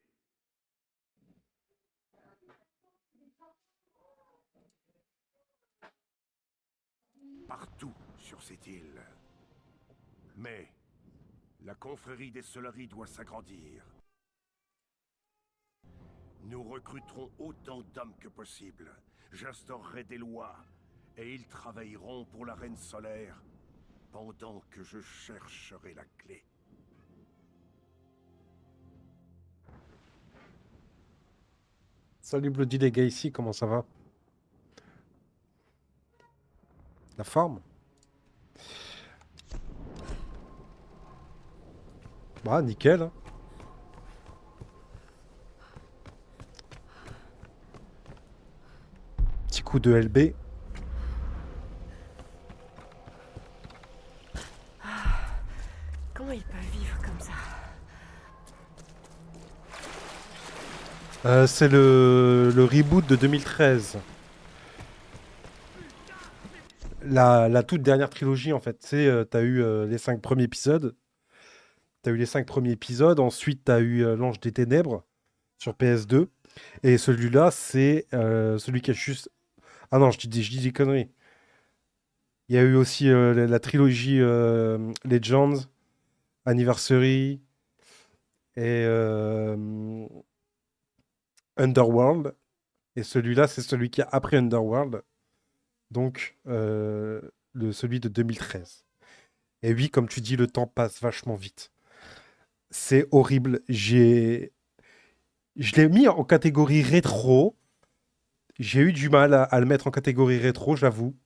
partout sur cette île. Mais la confrérie des Solari doit s'agrandir. Nous recruterons autant d'hommes que possible. J'instaurerai des lois et ils travailleront pour la reine solaire pendant que je chercherai la clé. Salut Bloody Legacy, comment ça va? La forme? Bah, nickel. Hein. Petit coup de LB. Comment ils peuvent vivre comme ça? C'est le reboot de 2013. La toute dernière trilogie, en fait. Tu sais, t'as eu les 5 premiers épisodes. Ensuite, t'as eu L'Ange des Ténèbres sur PS2. Et celui-là, c'est celui qui a juste... Ah non, je dis des conneries. Il y a eu aussi la trilogie Legends, Anniversary et Underworld. Et celui-là, c'est celui qui a après Underworld. Donc, celui de 2013. Et oui, comme tu dis, le temps passe vachement vite. C'est horrible. Je l'ai mis en catégorie rétro. J'ai eu du mal à le mettre en catégorie rétro, j'avoue.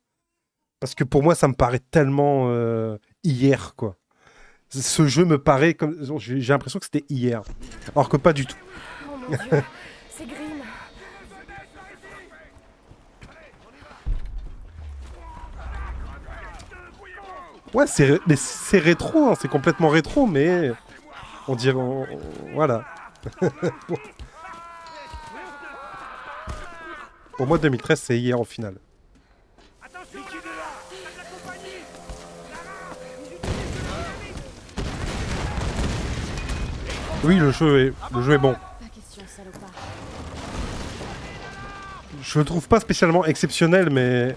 Parce que pour moi, ça me paraît tellement hier, quoi. Ce jeu me paraît comme... J'ai l'impression que c'était hier. Alors que pas du tout. Oh mon dieu, c'est Grimm. Ouais, mais c'est rétro, hein, c'est complètement rétro, mais on dirait... voilà. Pour moi, 2013, c'est hier, au final. Attention, la compagnie. Oui, le jeu est bon. Pas question, salopard. Je le trouve pas spécialement exceptionnel, mais...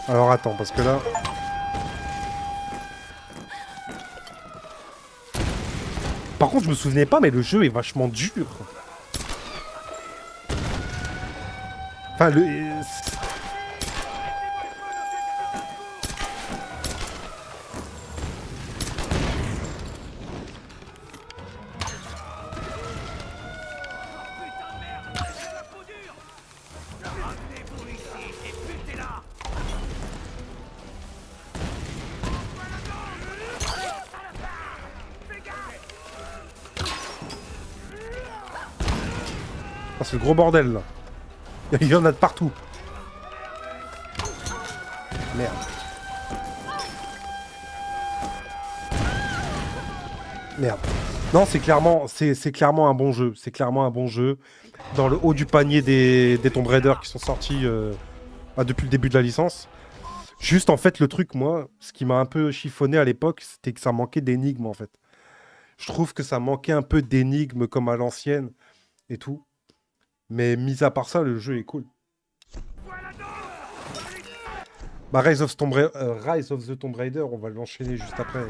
Alors attends, parce que là... Par contre, je me souvenais pas, mais le jeu est vachement dur. Enfin, Ramenez-vous ici et butez-la. Ah, c'est le gros bordel, là. Il y en a de partout. Merde. Merde. Non, c'est clairement un bon jeu. C'est clairement un bon jeu. Dans le haut du panier des Tomb Raider qui sont sortis depuis le début de la licence. Juste, en fait, le truc, moi, ce qui m'a un peu chiffonné à l'époque, c'était que ça manquait d'énigmes, en fait. Je trouve que ça manquait un peu d'énigmes comme à l'ancienne et tout. Mais mis à part ça, le jeu est cool. Bah, Rise of the Tomb Raider, on va l'enchaîner juste après.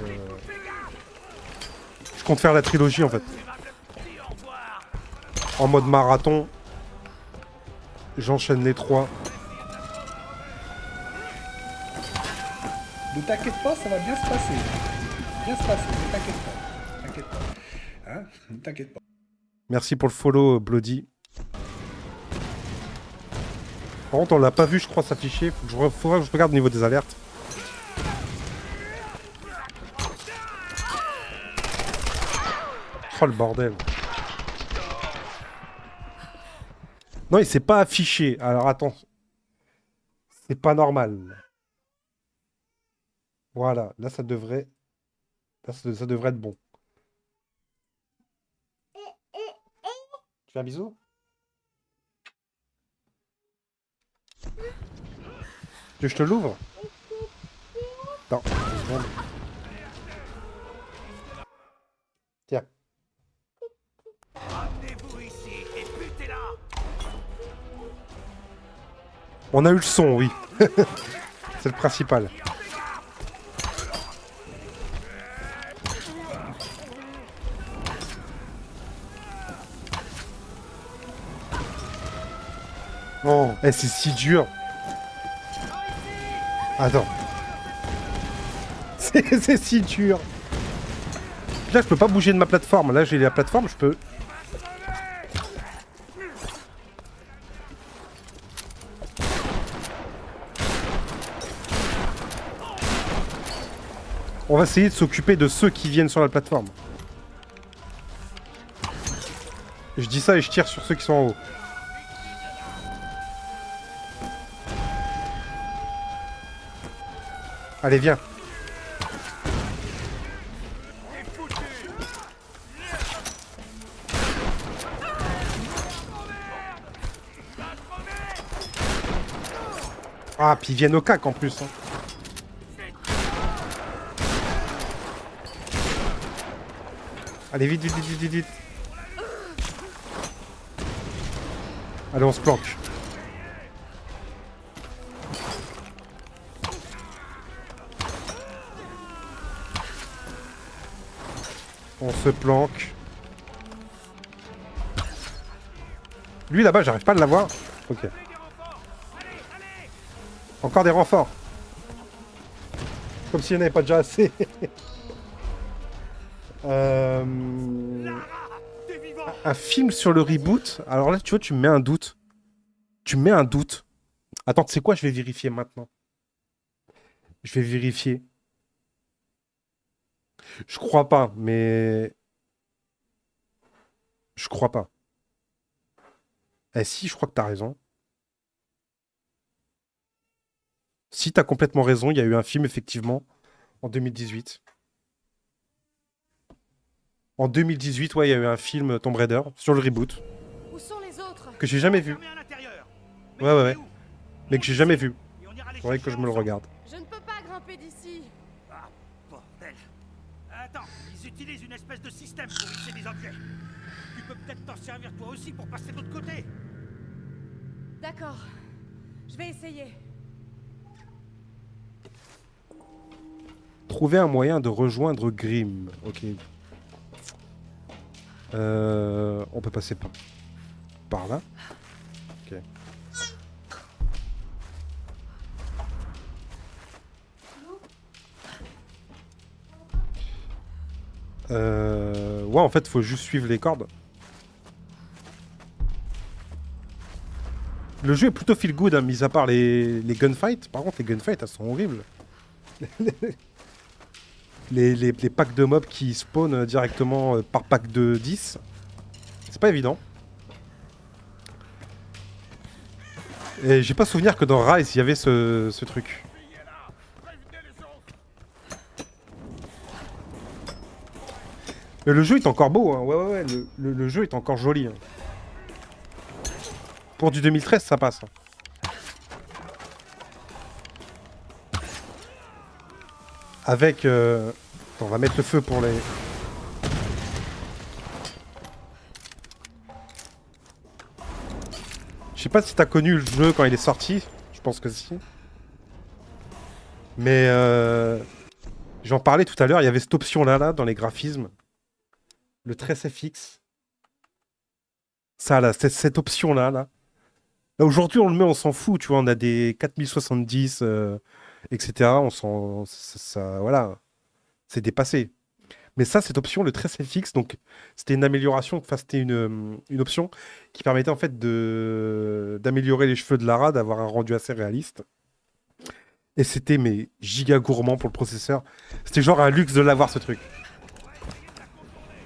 Je compte faire la trilogie, en fait. En mode marathon. J'enchaîne les 3. Ne t'inquiète pas, ça va bien se passer. Bien se passer, ne t'inquiète pas. T'inquiète pas. Hein? Ne t'inquiète pas. Merci pour le follow, Bloody. Par contre, on l'a pas vu, je crois, s'afficher. Faudra que je regarde au niveau des alertes. Oh, le bordel. Non, il s'est pas affiché. Alors, attends. C'est pas normal. Voilà, là, ça devrait... Là, ça devrait être bon. Tu fais un bisou? Tu veux que je te l'ouvre? Non, 2 secondes. Tiens. Ramenez-vous ici et butez-la. On a eu le son, oui. C'est le principal. Oh, c'est si dur. Attends. C'est si dur. Là, je peux pas bouger de ma plateforme. Là, j'ai la plateforme, je peux... On va essayer de s'occuper de ceux qui viennent sur la plateforme. Je dis ça et je tire sur ceux qui sont en haut. Allez, viens. Ah, puis ils viennent au cac en plus. Hein. Allez, vite, vite, vite, vite, vite, vite. Allez, on se planque. On se planque. Lui là-bas, j'arrive pas à l'avoir. Ok. Encore des renforts. Comme s'il n'y en avait pas déjà assez. Un film sur le reboot. Alors là, tu vois, tu me mets un doute. Tu me mets un doute. Attends, tu sais quoi? Je vais vérifier maintenant. Je vais vérifier. Je crois pas, mais... Je crois pas. Eh si, je crois que t'as raison. Si, t'as complètement raison, il y a eu un film, effectivement, en 2018. En 2018, ouais, il y a eu un film Tomb Raider sur le reboot. Où sont les autres? Que j'ai jamais vu. Ouais. Mais que j'ai jamais vu. Faudrait que je me le regarde. Je ne peux pas grimper d'ici. Ah, bordel. Attends, ils utilisent une espèce de système pour hisser des objets. Tu peux peut-être t'en servir toi aussi pour passer de l'autre côté. D'accord. Je vais essayer. Trouver un moyen de rejoindre Grimm. Ok. On peut passer par là. Ok. Ouais, en fait, faut juste suivre les cordes. Le jeu est plutôt feel good, hein, mis à part les gunfights. Par contre, les gunfights, elles sont horribles. les packs de mobs qui spawnent directement par pack de 10. C'est pas évident. Et j'ai pas souvenir que dans Rise, il y avait ce truc. Mais le jeu est encore beau, hein. Ouais, le jeu est encore joli. Hein. Pour du 2013, ça passe. Hein. Avec... Attends, on va mettre le feu pour les... Je sais pas si t'as connu le jeu quand il est sorti. Je pense que si. Mais... J'en parlais tout à l'heure, il y avait cette option-là, dans les graphismes. Le tresse FX. Ça, là, cette option-là, là. Là, aujourd'hui, on le met, on s'en fout, tu vois. On a des 4070, etc. On s'en... Ça, voilà. C'est dépassé. Mais ça, cette option, le tresse FX, donc, c'était une amélioration, enfin, c'était une option qui permettait, en fait, d'améliorer les cheveux de Lara, d'avoir un rendu assez réaliste. Et c'était, mais, giga gourmand pour le processeur. C'était genre un luxe de l'avoir, ce truc.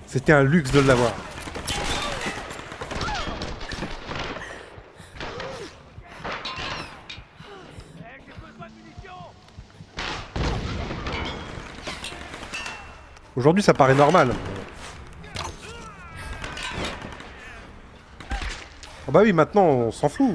C'était un luxe de l'avoir. Aujourd'hui, ça paraît normal. Oh bah oui, maintenant, on s'en fout.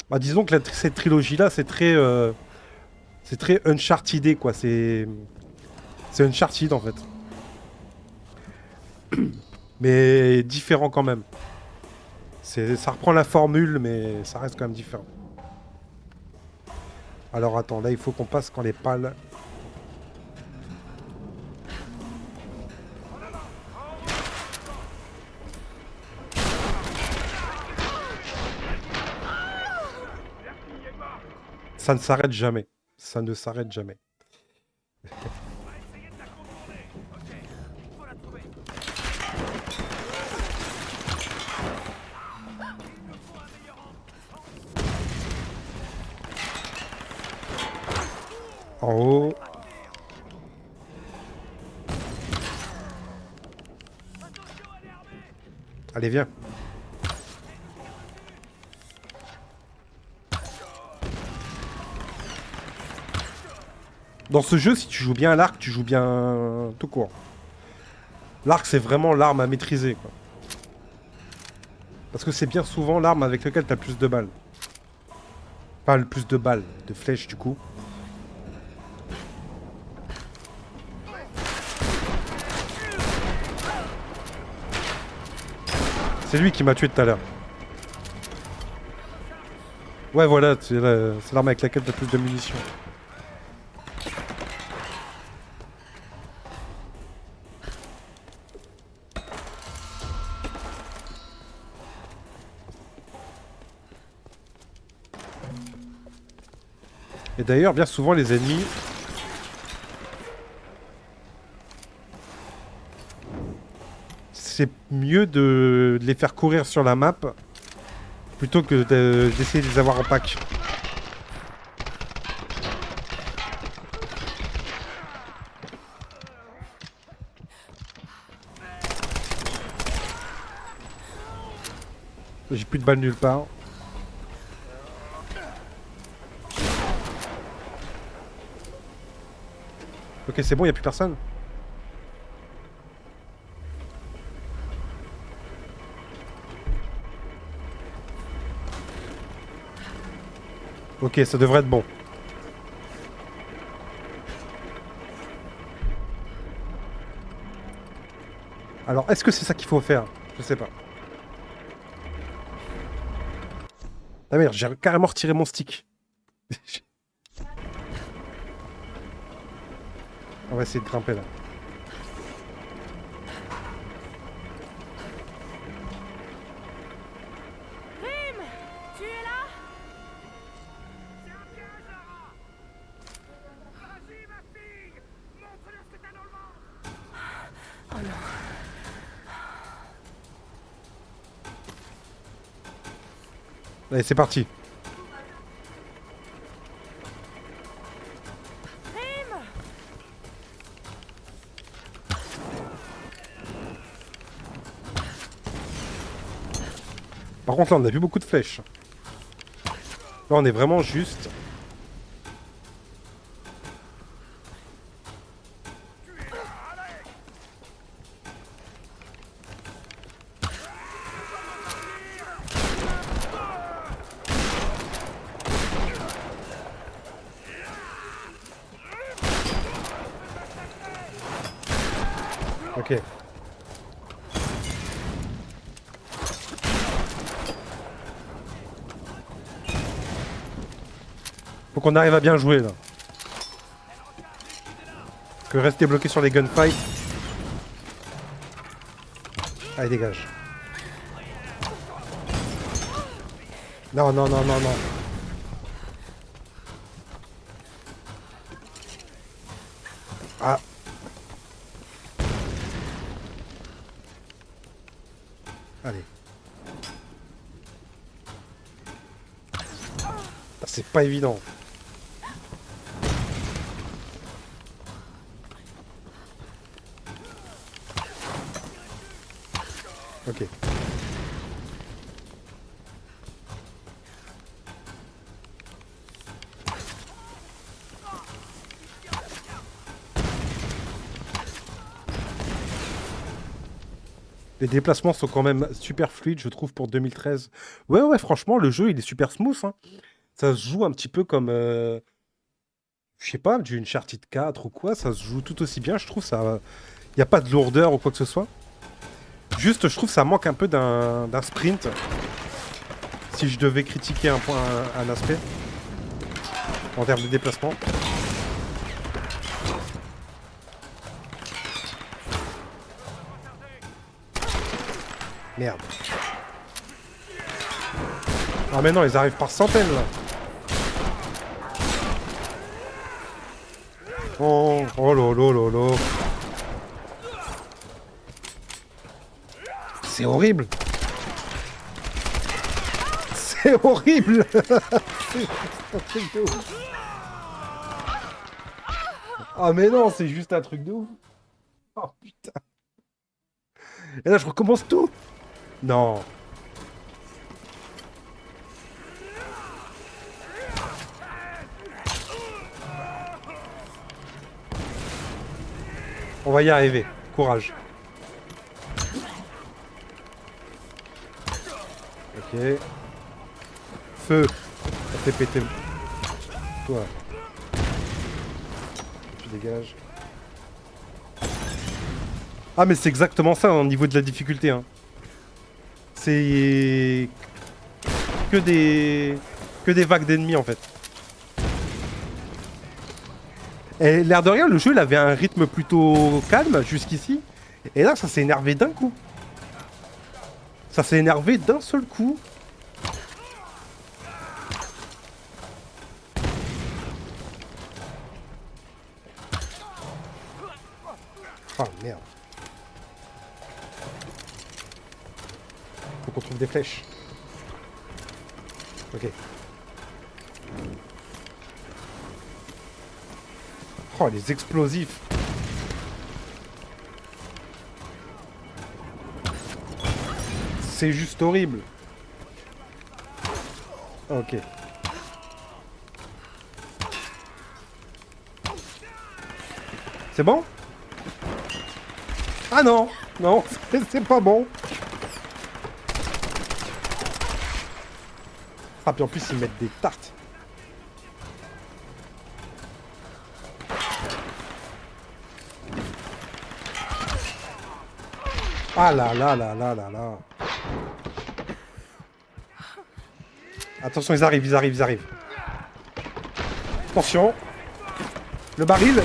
Bah, disons que cette trilogie-là, c'est très Uncharted, quoi. C'est Uncharted, en fait. Mais différent quand même. Ça reprend la formule, mais ça reste quand même différent. Alors attends, là il faut qu'on passe quand les pales... Ça ne s'arrête jamais. Ça ne s'arrête jamais. En haut. Allez, viens. Dans ce jeu, si tu joues bien à l'arc, tu joues bien tout court. L'arc, c'est vraiment l'arme à maîtriser, quoi. Parce que c'est bien souvent l'arme avec laquelle tu as le plus de balles. Pas le plus de balles, de flèches, du coup. C'est lui qui m'a tué tout à l'heure. Ouais, voilà, c'est l'arme avec laquelle tu as plus de munitions. Et d'ailleurs, bien souvent, les ennemis... C'est mieux de les faire courir sur la map plutôt que d'essayer de les avoir en pack. J'ai plus de balles nulle part. Ok, c'est bon, il n'y a plus personne. Ok, ça devrait être bon. Alors, est-ce que c'est ça qu'il faut faire? Je sais pas. Ah merde, j'ai carrément retiré mon stick. On va essayer de grimper là. Rim, tu es là? C'est un piège, Lara! Vas-y, ma fille! Montre-leur ce que t'as dans le ventre! Oh non. Allez, c'est parti. Rim! Par contre, là, on a vu beaucoup de flèches. Là, on est vraiment juste... Ok. Faut qu'on arrive à bien jouer là. Que rester bloqué sur les gunfights. Allez, dégage. Non, non, non, non, non. Ah. Allez. C'est pas évident. Ok. Les déplacements sont quand même super fluides, je trouve, pour 2013. Ouais, ouais, franchement, le jeu, il est super smooth, hein. Ça se joue un petit peu comme, je sais pas, du Uncharted 4 ou quoi. Ça se joue tout aussi bien, je trouve. Ça, il n'y a pas de lourdeur ou quoi que ce soit. Juste, je trouve que ça manque un peu d'un sprint. Si je devais critiquer un aspect en termes de déplacement. Merde. Ah mais non, ils arrivent par centaines là. Oh, oh lolo lolo. C'est horrible. C'est horrible. C'est un truc de ouf. Ah mais non, c'est juste un truc de ouf. Oh putain. Et là je recommence tout. Non. On va y arriver. Courage. Ok. Feu. Ça fait péter. Toi. Tu dégages. Ah mais c'est exactement ça au niveau de la difficulté. Hein. C'est que des vagues d'ennemis en fait. Et l'air de rien, le jeu il avait un rythme plutôt calme jusqu'ici. Et là, ça s'est énervé d'un coup. Ça s'est énervé d'un seul coup. Oh merde. Faut qu'on trouve des flèches. Ok. Oh, les explosifs. C'est juste horrible. Ok. C'est bon? Ah non! Non, c'est pas bon. Ah, puis en plus, ils mettent des tartes. Ah là là là là là là. Attention, ils arrivent, ils arrivent, ils arrivent. Attention. Le baril.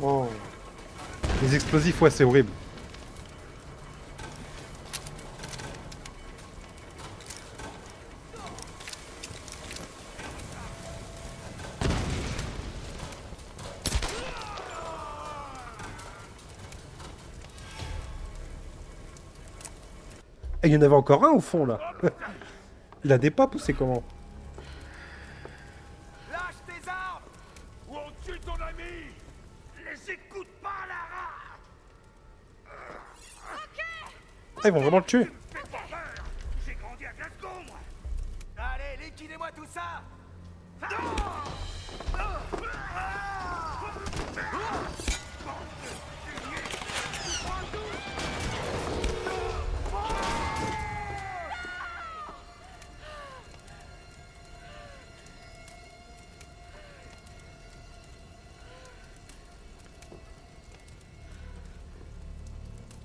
Oh. Les explosifs, ouais, c'est horrible. Et il y en avait encore un au fond là. Il a des papes ou c'est comment? Lâche tes armes ou on tue ton ami. Les écoute pas, Lara. Ah, ils vont vraiment le tuer. Fais pas peur. J'ai grandi à Glasgow, moi. Allez, liquidez-moi tout ça.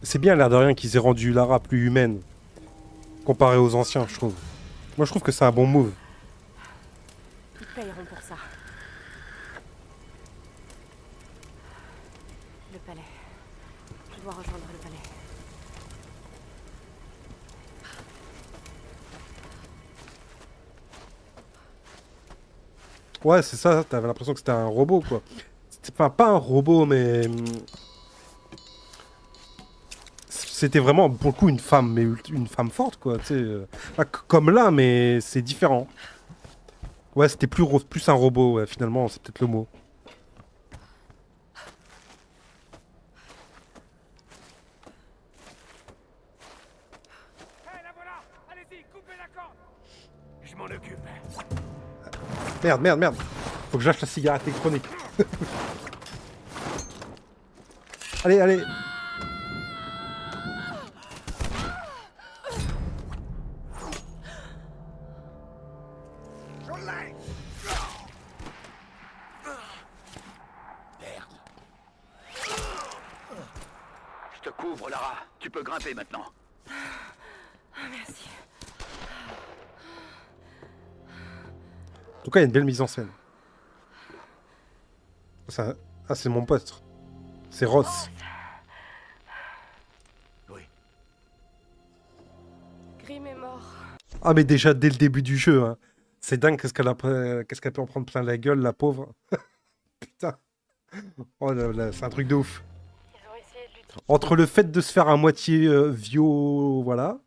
C'est bien l'air de rien qu'ils aient rendu Lara plus humaine. Comparé aux anciens, je trouve. Moi je trouve que c'est un bon move. Ils payeront pour ça. Le palais. Je dois rejoindre le palais. Ouais, c'est ça, t'avais l'impression que c'était un robot quoi. Enfin, pas un robot, mais. C'était vraiment pour le coup une femme, mais une femme forte quoi. Tu sais, pas comme là, mais c'est différent. Ouais, c'était plus un robot, ouais, finalement, c'est peut-être le mot. Hé, la voilà. Allez-y, coupez la corde. Je m'en occupe. Merde, merde, merde. Faut que je lâche la cigarette électronique. Allez, allez. Je te couvre, Lara. Tu peux grimper maintenant. Merci. En tout cas, il y a une belle mise en scène. Ça... Ah, c'est mon pote. C'est Ross. Oui. Grim est mort. Ah, mais déjà, dès le début du jeu, hein. C'est dingue qu'est-ce qu'elle peut en prendre plein la gueule, la pauvre. Putain. Oh là là, c'est un truc de ouf. Ils ont essayé de lutter. Entre le fait de se faire à moitié voilà.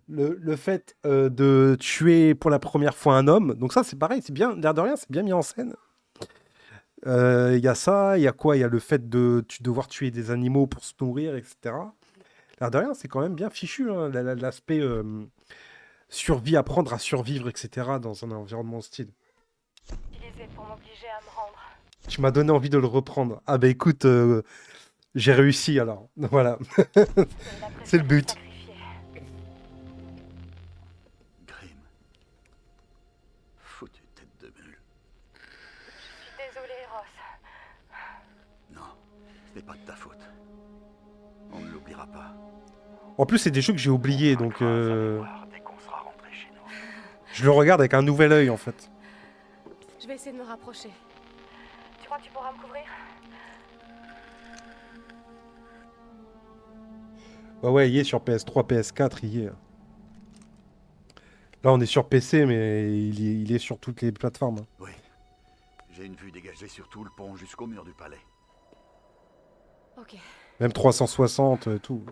Le fait de tuer pour la première fois un homme. Donc ça, c'est pareil, c'est bien, l'air de rien, c'est bien mis en scène. Il y a ça, il y a quoi? Il y a le fait de devoir tuer des animaux pour se nourrir, etc. L'air de rien, c'est quand même bien fichu, hein, l'aspect survie, apprendre à survivre, etc. dans un environnement hostile. Utilisé pour m'obliger à me rendre. Tu m'as donné envie de le reprendre. Ah bah écoute, j'ai réussi alors. Voilà. C'est le but. Grim. Foutue tête de mule. Je suis désolée, Ross. Non, ce n'est pas de ta faute. On ne l'oubliera pas. En plus, c'est des jeux que j'ai oubliés, donc Dès qu'on sera rentré chez nous. je le regarde avec un nouvel œil en fait. Je vais essayer de me rapprocher. Tu crois que tu pourras me couvrir? Bah ouais, il est sur PS3, PS4, il y est. Là, on est sur PC, mais il est sur toutes les plateformes. Hein. Oui. J'ai une vue dégagée sur tout le pont jusqu'au mur du palais. Ok. Même 360, tout.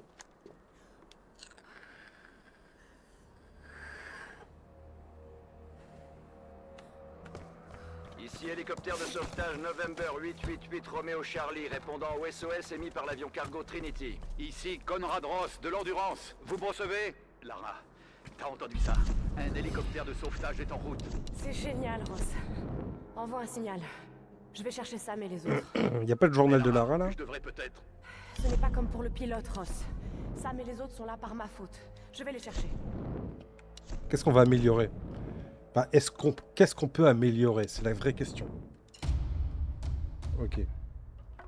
Ici hélicoptère de sauvetage November 888 Romeo Charlie répondant au SOS émis par l'avion cargo Trinity. Ici Conrad Ross de l'Endurance. Vous me recevez? Lara, t'as entendu ça? Un hélicoptère de sauvetage est en route. C'est génial, Ross. Envoie un signal. Je vais chercher Sam et les autres. Il n'y a pas le journal de Lara là? Je devrais peut-être... Ce n'est pas comme pour le pilote, Ross. Sam et les autres sont là par ma faute. Je vais les chercher. Qu'est-ce qu'on va améliorer? Bah, qu'est-ce qu'on peut améliorer? C'est la vraie question. Ok.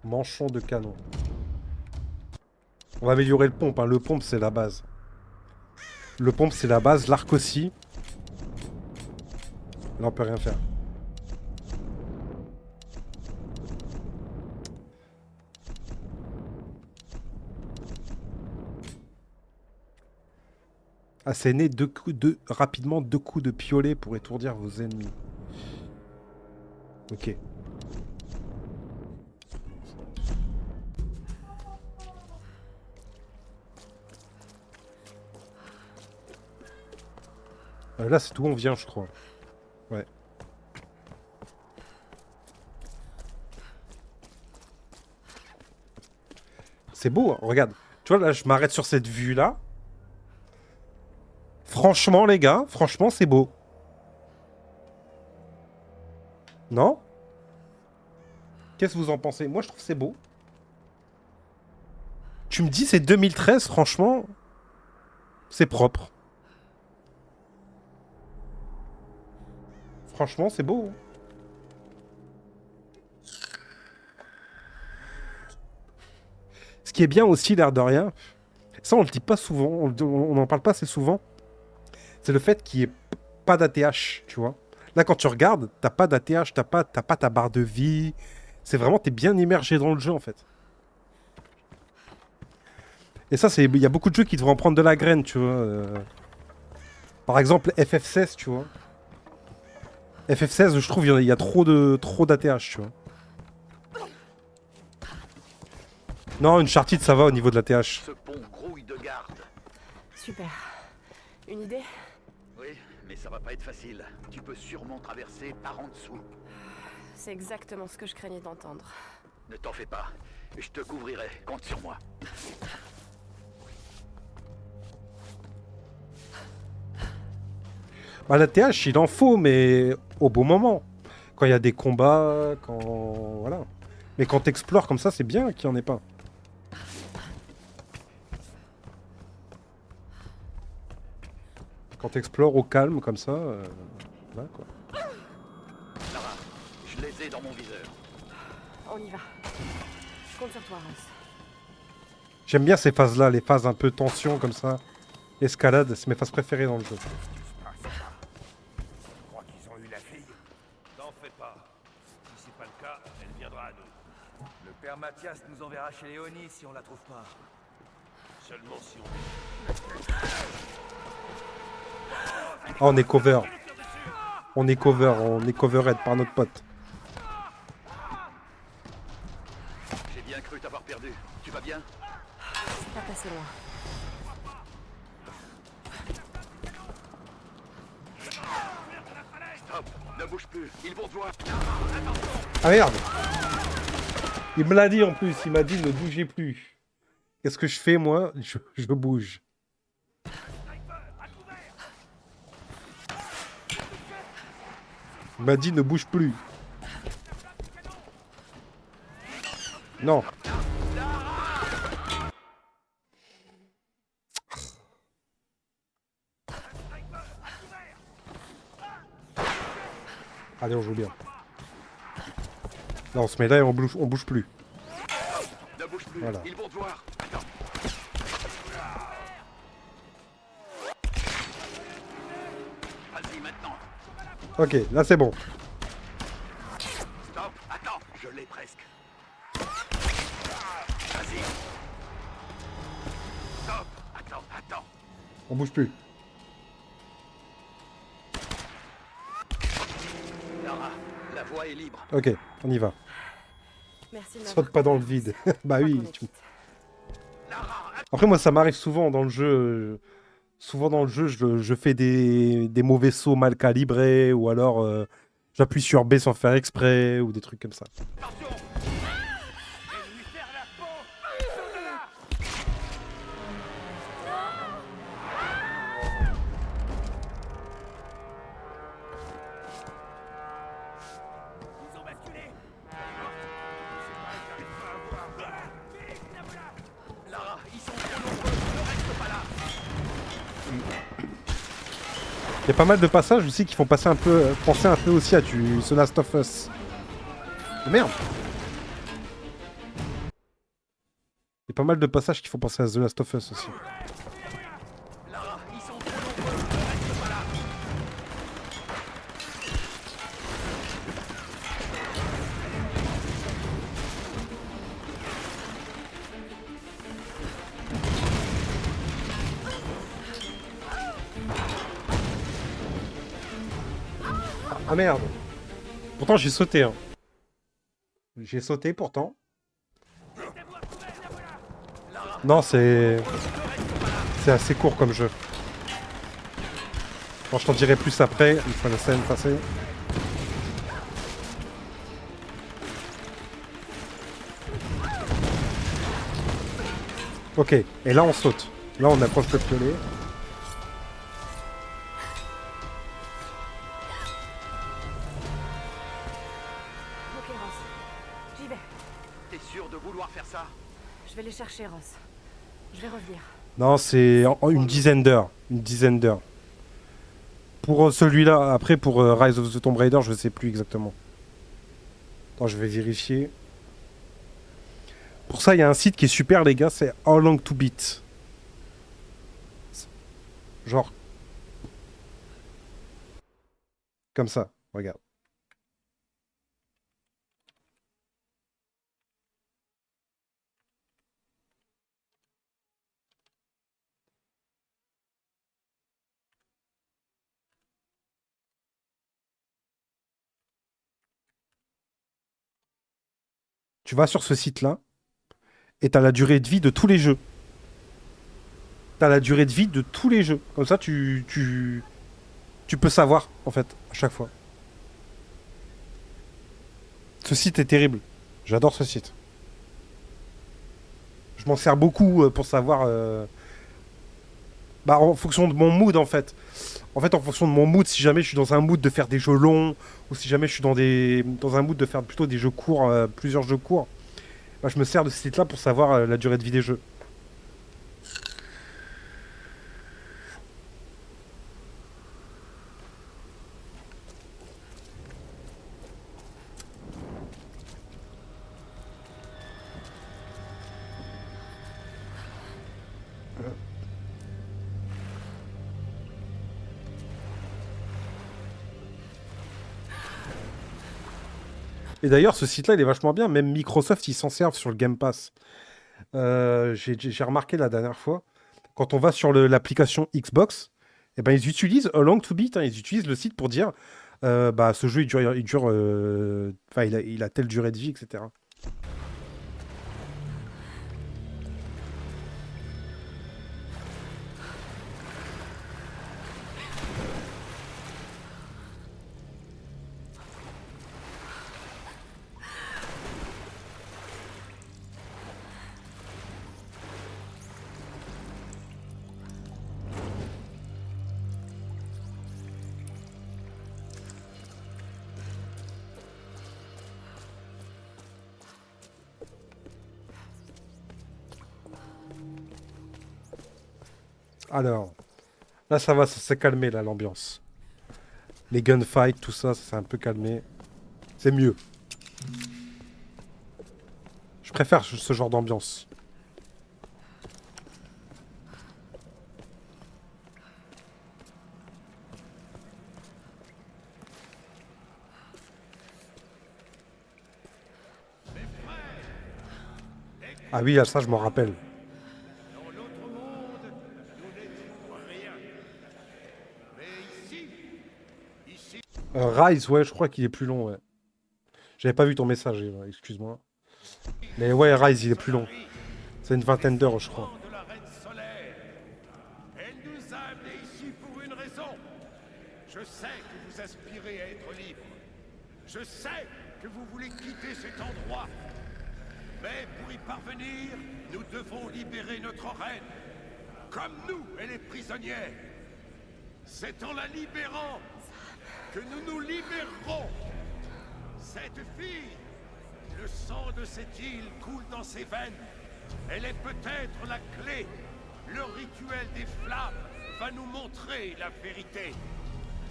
Manchon de canon. On va améliorer le pompe, hein. Le pompe, c'est la base. Le pompe, c'est la base. L'arc aussi. Là, on peut rien faire. Asséner rapidement deux coups de piolet pour étourdir vos ennemis. Ok. Là, c'est d'où on vient, je crois. Ouais. C'est beau, hein. Regarde. Tu vois, là, je m'arrête sur cette vue-là. Franchement, les gars, franchement, c'est beau. Non? Qu'est-ce que vous en pensez? Moi, je trouve que c'est beau. Tu me dis, c'est 2013, franchement, c'est propre. Franchement, c'est beau. Ce qui est bien aussi, l'air de rien, ça, on le dit pas souvent, on n'en parle pas assez souvent, c'est le fait qu'il n'y ait pas d'ATH, tu vois. Là, quand tu regardes, t'as pas d'ATH, t'as pas ta barre de vie. C'est vraiment, t'es bien immergé dans le jeu, en fait. Et ça, il y a beaucoup de jeux qui devraient en prendre de la graine, tu vois. Par exemple, FF16, tu vois. FF16, je trouve, il y a trop d'ATH, tu vois. Non, Uncharted, ça va au niveau de l'ATH. Ce pont grouille de garde. Super. Une idée? Oui, mais ça va pas être facile. Tu peux sûrement traverser par en dessous. C'est exactement ce que je craignais d'entendre. Ne t'en fais pas. Je te couvrirai. Compte sur moi. Bah, l'ATH, il en faut, mais au bon moment. Quand il y a des combats, quand... Voilà. Mais quand t'explores comme ça, c'est bien qu'il n'y en ait pas. Quand t'explores au calme, comme ça... Voilà, quoi. Lara, je les ai dans mon viseur. On y va. Je compte sur toi, Rance. J'aime bien ces phases-là, les phases un peu tension, comme ça. Escalade, c'est mes phases préférées dans le jeu. Je crois qu'ils ont eu la fille. N'en fais pas. Si c'est pas le cas, elle viendra à nous. Le père Mathias nous enverra chez Léonie si on la trouve pas. Seulement si on... Ah, on est cover. On est covered par notre pote. J'ai bien cru t'avoir perdu. Tu vas bien? Pas passé loin. Stop. Ne bouge plus. Ils vont te voir. Ah merde! Il me l'a dit en plus, il m'a dit ne bougez plus. Qu'est-ce que je fais moi? Je bouge. Il m'a dit ne bouge plus. Non. Allez, on joue bien. Là, on se met là et on bouge plus. Ne bouge plus. Voilà. Ils vont te voir. Attends. Vas-y maintenant. Ok, là c'est bon. Stop. Attends. Je l'ai presque. Vas-y. Stop. Attends. On bouge plus. Lara, la voie est libre. Ok, on y va. Merci de m'avoir Saute pas dans le confiance. vide. Bah Je crois oui. qu'on est quitte. Après moi ça m'arrive souvent dans le jeu. Souvent dans le jeu je fais des mauvais sauts mal calibrés ou alors j'appuie sur B sans faire exprès ou des trucs comme ça. Attention! Et lui faire la peau! Sors de là! Ils ont basculé! Lara, ils sont trop nombreux. Ne reste pas là. Il y a pas mal de passages aussi qui font penser un peu aussi à du The Last of Us. Oh, merde. Il y a pas mal de passages qui font penser à The Last of Us aussi. Lara, ils sont trop nombreux. Reste pas là. Ah merde. Pourtant j'ai sauté. Hein. J'ai sauté pourtant. Non, c'est assez court comme jeu. Bon, je t'en dirai plus après, une fois la scène passée. Ok, et là on saute. Là on approche le piolet. Ok, Ross. J'y vais. T'es sûr de vouloir faire ça? Je vais les chercher, Ross. Je vais revenir. Non, c'est en une dizaine d'heures. Une dizaine d'heures. Pour celui-là, après pour Rise of the Tomb Raider, je sais plus exactement. Attends, je vais vérifier. Pour ça, il y a un site qui est super, les gars, c'est How Long to Beat. Genre. Comme ça, regarde. Tu vas sur ce site-là et t'as la durée de vie de tous les jeux. T'as la durée de vie de tous les jeux. Comme ça, tu peux savoir, en fait, à chaque fois. Ce site est terrible. J'adore ce site. Je m'en sers beaucoup pour savoir... Bah, en fonction de mon mood, en fait. En fait, en fonction de mon mood, si jamais je suis dans un mood de faire des jeux longs, ou si jamais je suis dans un mood de faire plutôt des jeux courts, plusieurs jeux courts, bah, je me sers de ce site-là pour savoir la durée de vie des jeux. Et d'ailleurs, ce site-là, il est vachement bien. Même Microsoft, ils s'en servent sur le Game Pass. J'ai remarqué la dernière fois, quand on va sur l'application Xbox, eh ben, ils utilisent A Long to Beat. Hein, ils utilisent le site pour dire bah, ce jeu, il a telle durée de vie, etc. Alors, là ça va, ça s'est calmé là l'ambiance. Les gunfights, tout ça, ça s'est un peu calmé. C'est mieux. Je préfère ce genre d'ambiance. Ah oui, ça je m'en rappelle. Dans l'autre monde, nous n'étions rien. Mais ici, Rise, ouais, je crois qu'il est plus long, ouais. J'avais pas vu ton message, Eva, excuse-moi. Mais ouais, Rise, il est plus long. C'est une vingtaine d'heures, je crois. de la Reine Solaire. Elle nous a amenés ici pour une raison. Je sais que vous aspirez à être libre. Je sais que vous voulez quitter cet endroit. Mais pour y parvenir, nous devons libérer notre reine. Comme nous, elle est prisonnière. C'est en la libérant que nous nous libérerons. Cette fille, le sang de cette île coule dans ses veines. Elle est peut-être la clé. Le rituel des flammes va nous montrer la vérité.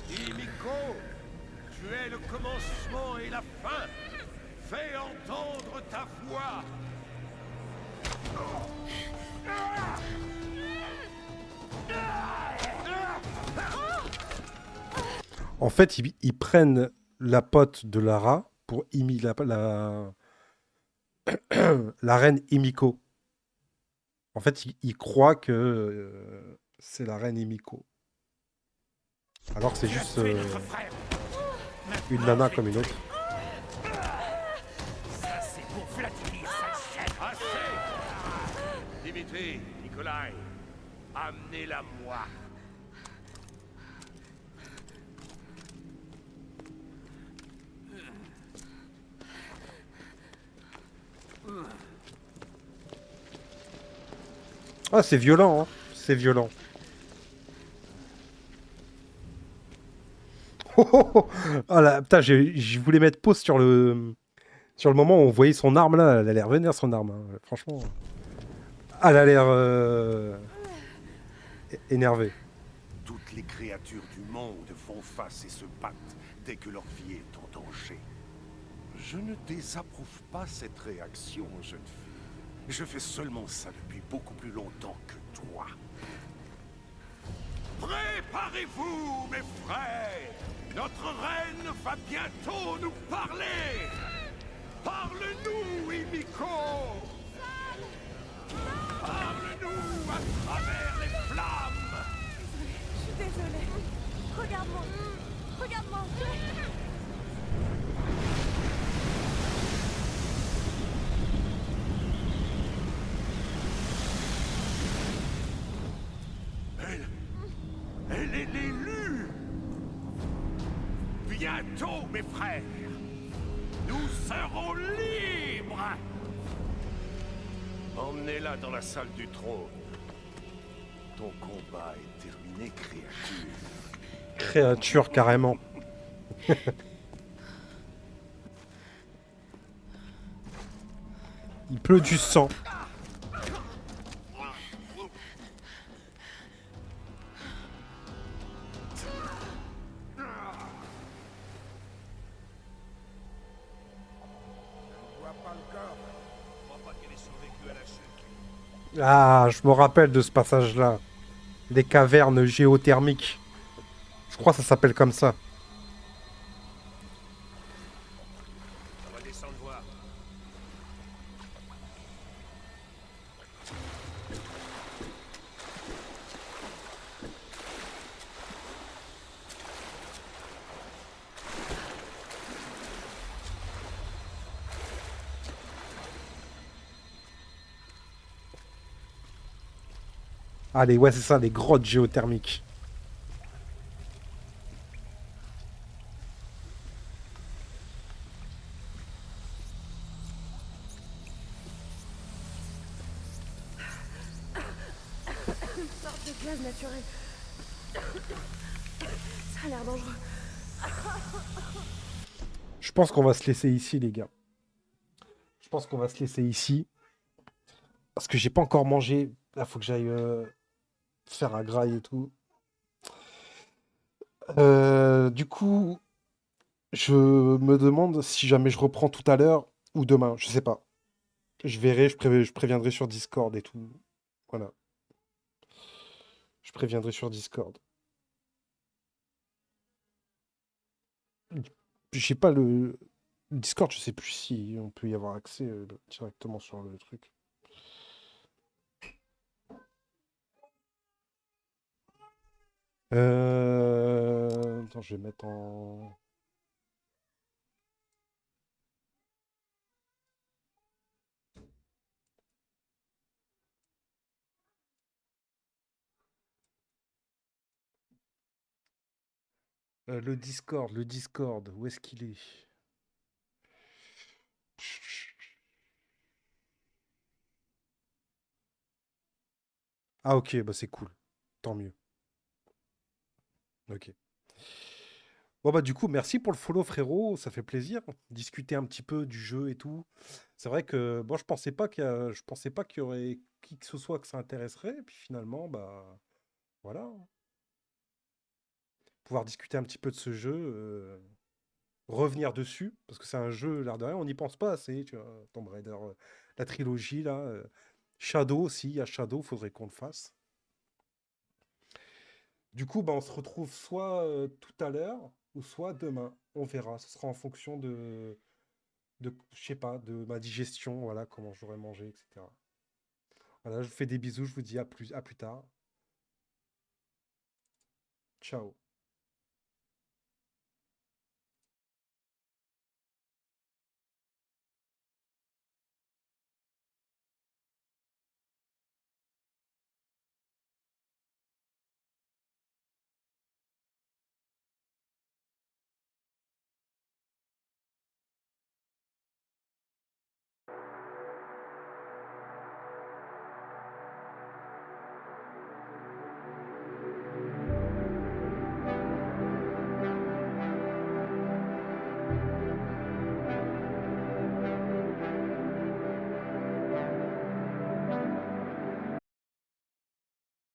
Himiko, tu es le commencement et la fin. Fais entendre ta voix. En fait, ils prennent la pote de Lara pour la reine Himiko. En fait, ils croient que c'est la reine Himiko. Alors que c'est juste une nana comme une autre. Ça, c'est pour Vladimir, sale chef. Assez. Dimitri, Nikolai, amenez-la moi. Ah, c'est violent, hein. C'est violent. Oh, oh, oh. Ah là, putain, je voulais mettre pause sur le moment où on voyait son arme là. Elle a l'air vénère son arme, hein. Franchement. Elle a l'air énervée. Toutes les créatures du monde font face et se battent dès que leur vie est en danger. Je ne désapprouve pas cette réaction, jeune fille. Je fais seulement ça depuis beaucoup plus longtemps que toi. Préparez-vous, mes frères. Notre reine va bientôt nous parler. Parle-nous, Himiko. Parle-nous à travers les flammes. Je suis désolée. Regarde-moi. Regarde-moi. Elle est l'élue. Bientôt, mes frères, nous serons libres. Emmenez-la dans la salle du trône. Ton combat est terminé, créature. Créature, carrément. Il pleut du sang. Ah, je me rappelle de ce passage-là. Des cavernes géothermiques. Je crois que ça s'appelle comme ça. On va descendre voir. Allez, ouais, c'est ça, les grottes géothermiques. Une sorte de gaz naturel. Ça a l'air dangereux. Je pense qu'on va se laisser ici, les gars. Je pense qu'on va se laisser ici. Parce que j'ai pas encore mangé. Là, faut que j'aille faire un grail et tout. Du coup, je me demande si jamais je reprends tout à l'heure ou demain. Je sais pas. Je verrai, je préviendrai sur Discord et tout. Voilà. Je préviendrai sur Discord. J'ai pas le Discord, je sais plus si on peut y avoir accès directement sur le truc. Attends, je vais mettre en... le Discord, où est-ce qu'il est? Ah ok, bah c'est cool. Tant mieux. Ok. Bon bah du coup, merci pour le follow frérot, ça fait plaisir. Discuter un petit peu du jeu et tout. C'est vrai que bon, je pensais pas qu'il y aurait qui que ce soit que ça intéresserait. Et puis finalement, bah voilà. pouvoir discuter un petit peu de ce jeu, revenir dessus, parce que c'est un jeu, l'air de rien, on n'y pense pas assez, tu vois, Tomb Raider, la trilogie, là, Shadow aussi, il y a Shadow, faudrait qu'on le fasse. Du coup, bah, on se retrouve soit tout à l'heure, ou soit demain, on verra, ce sera en fonction je sais pas, de ma digestion, voilà, comment j'aurais mangé, etc. Voilà, je vous fais des bisous, je vous dis à plus tard. Ciao.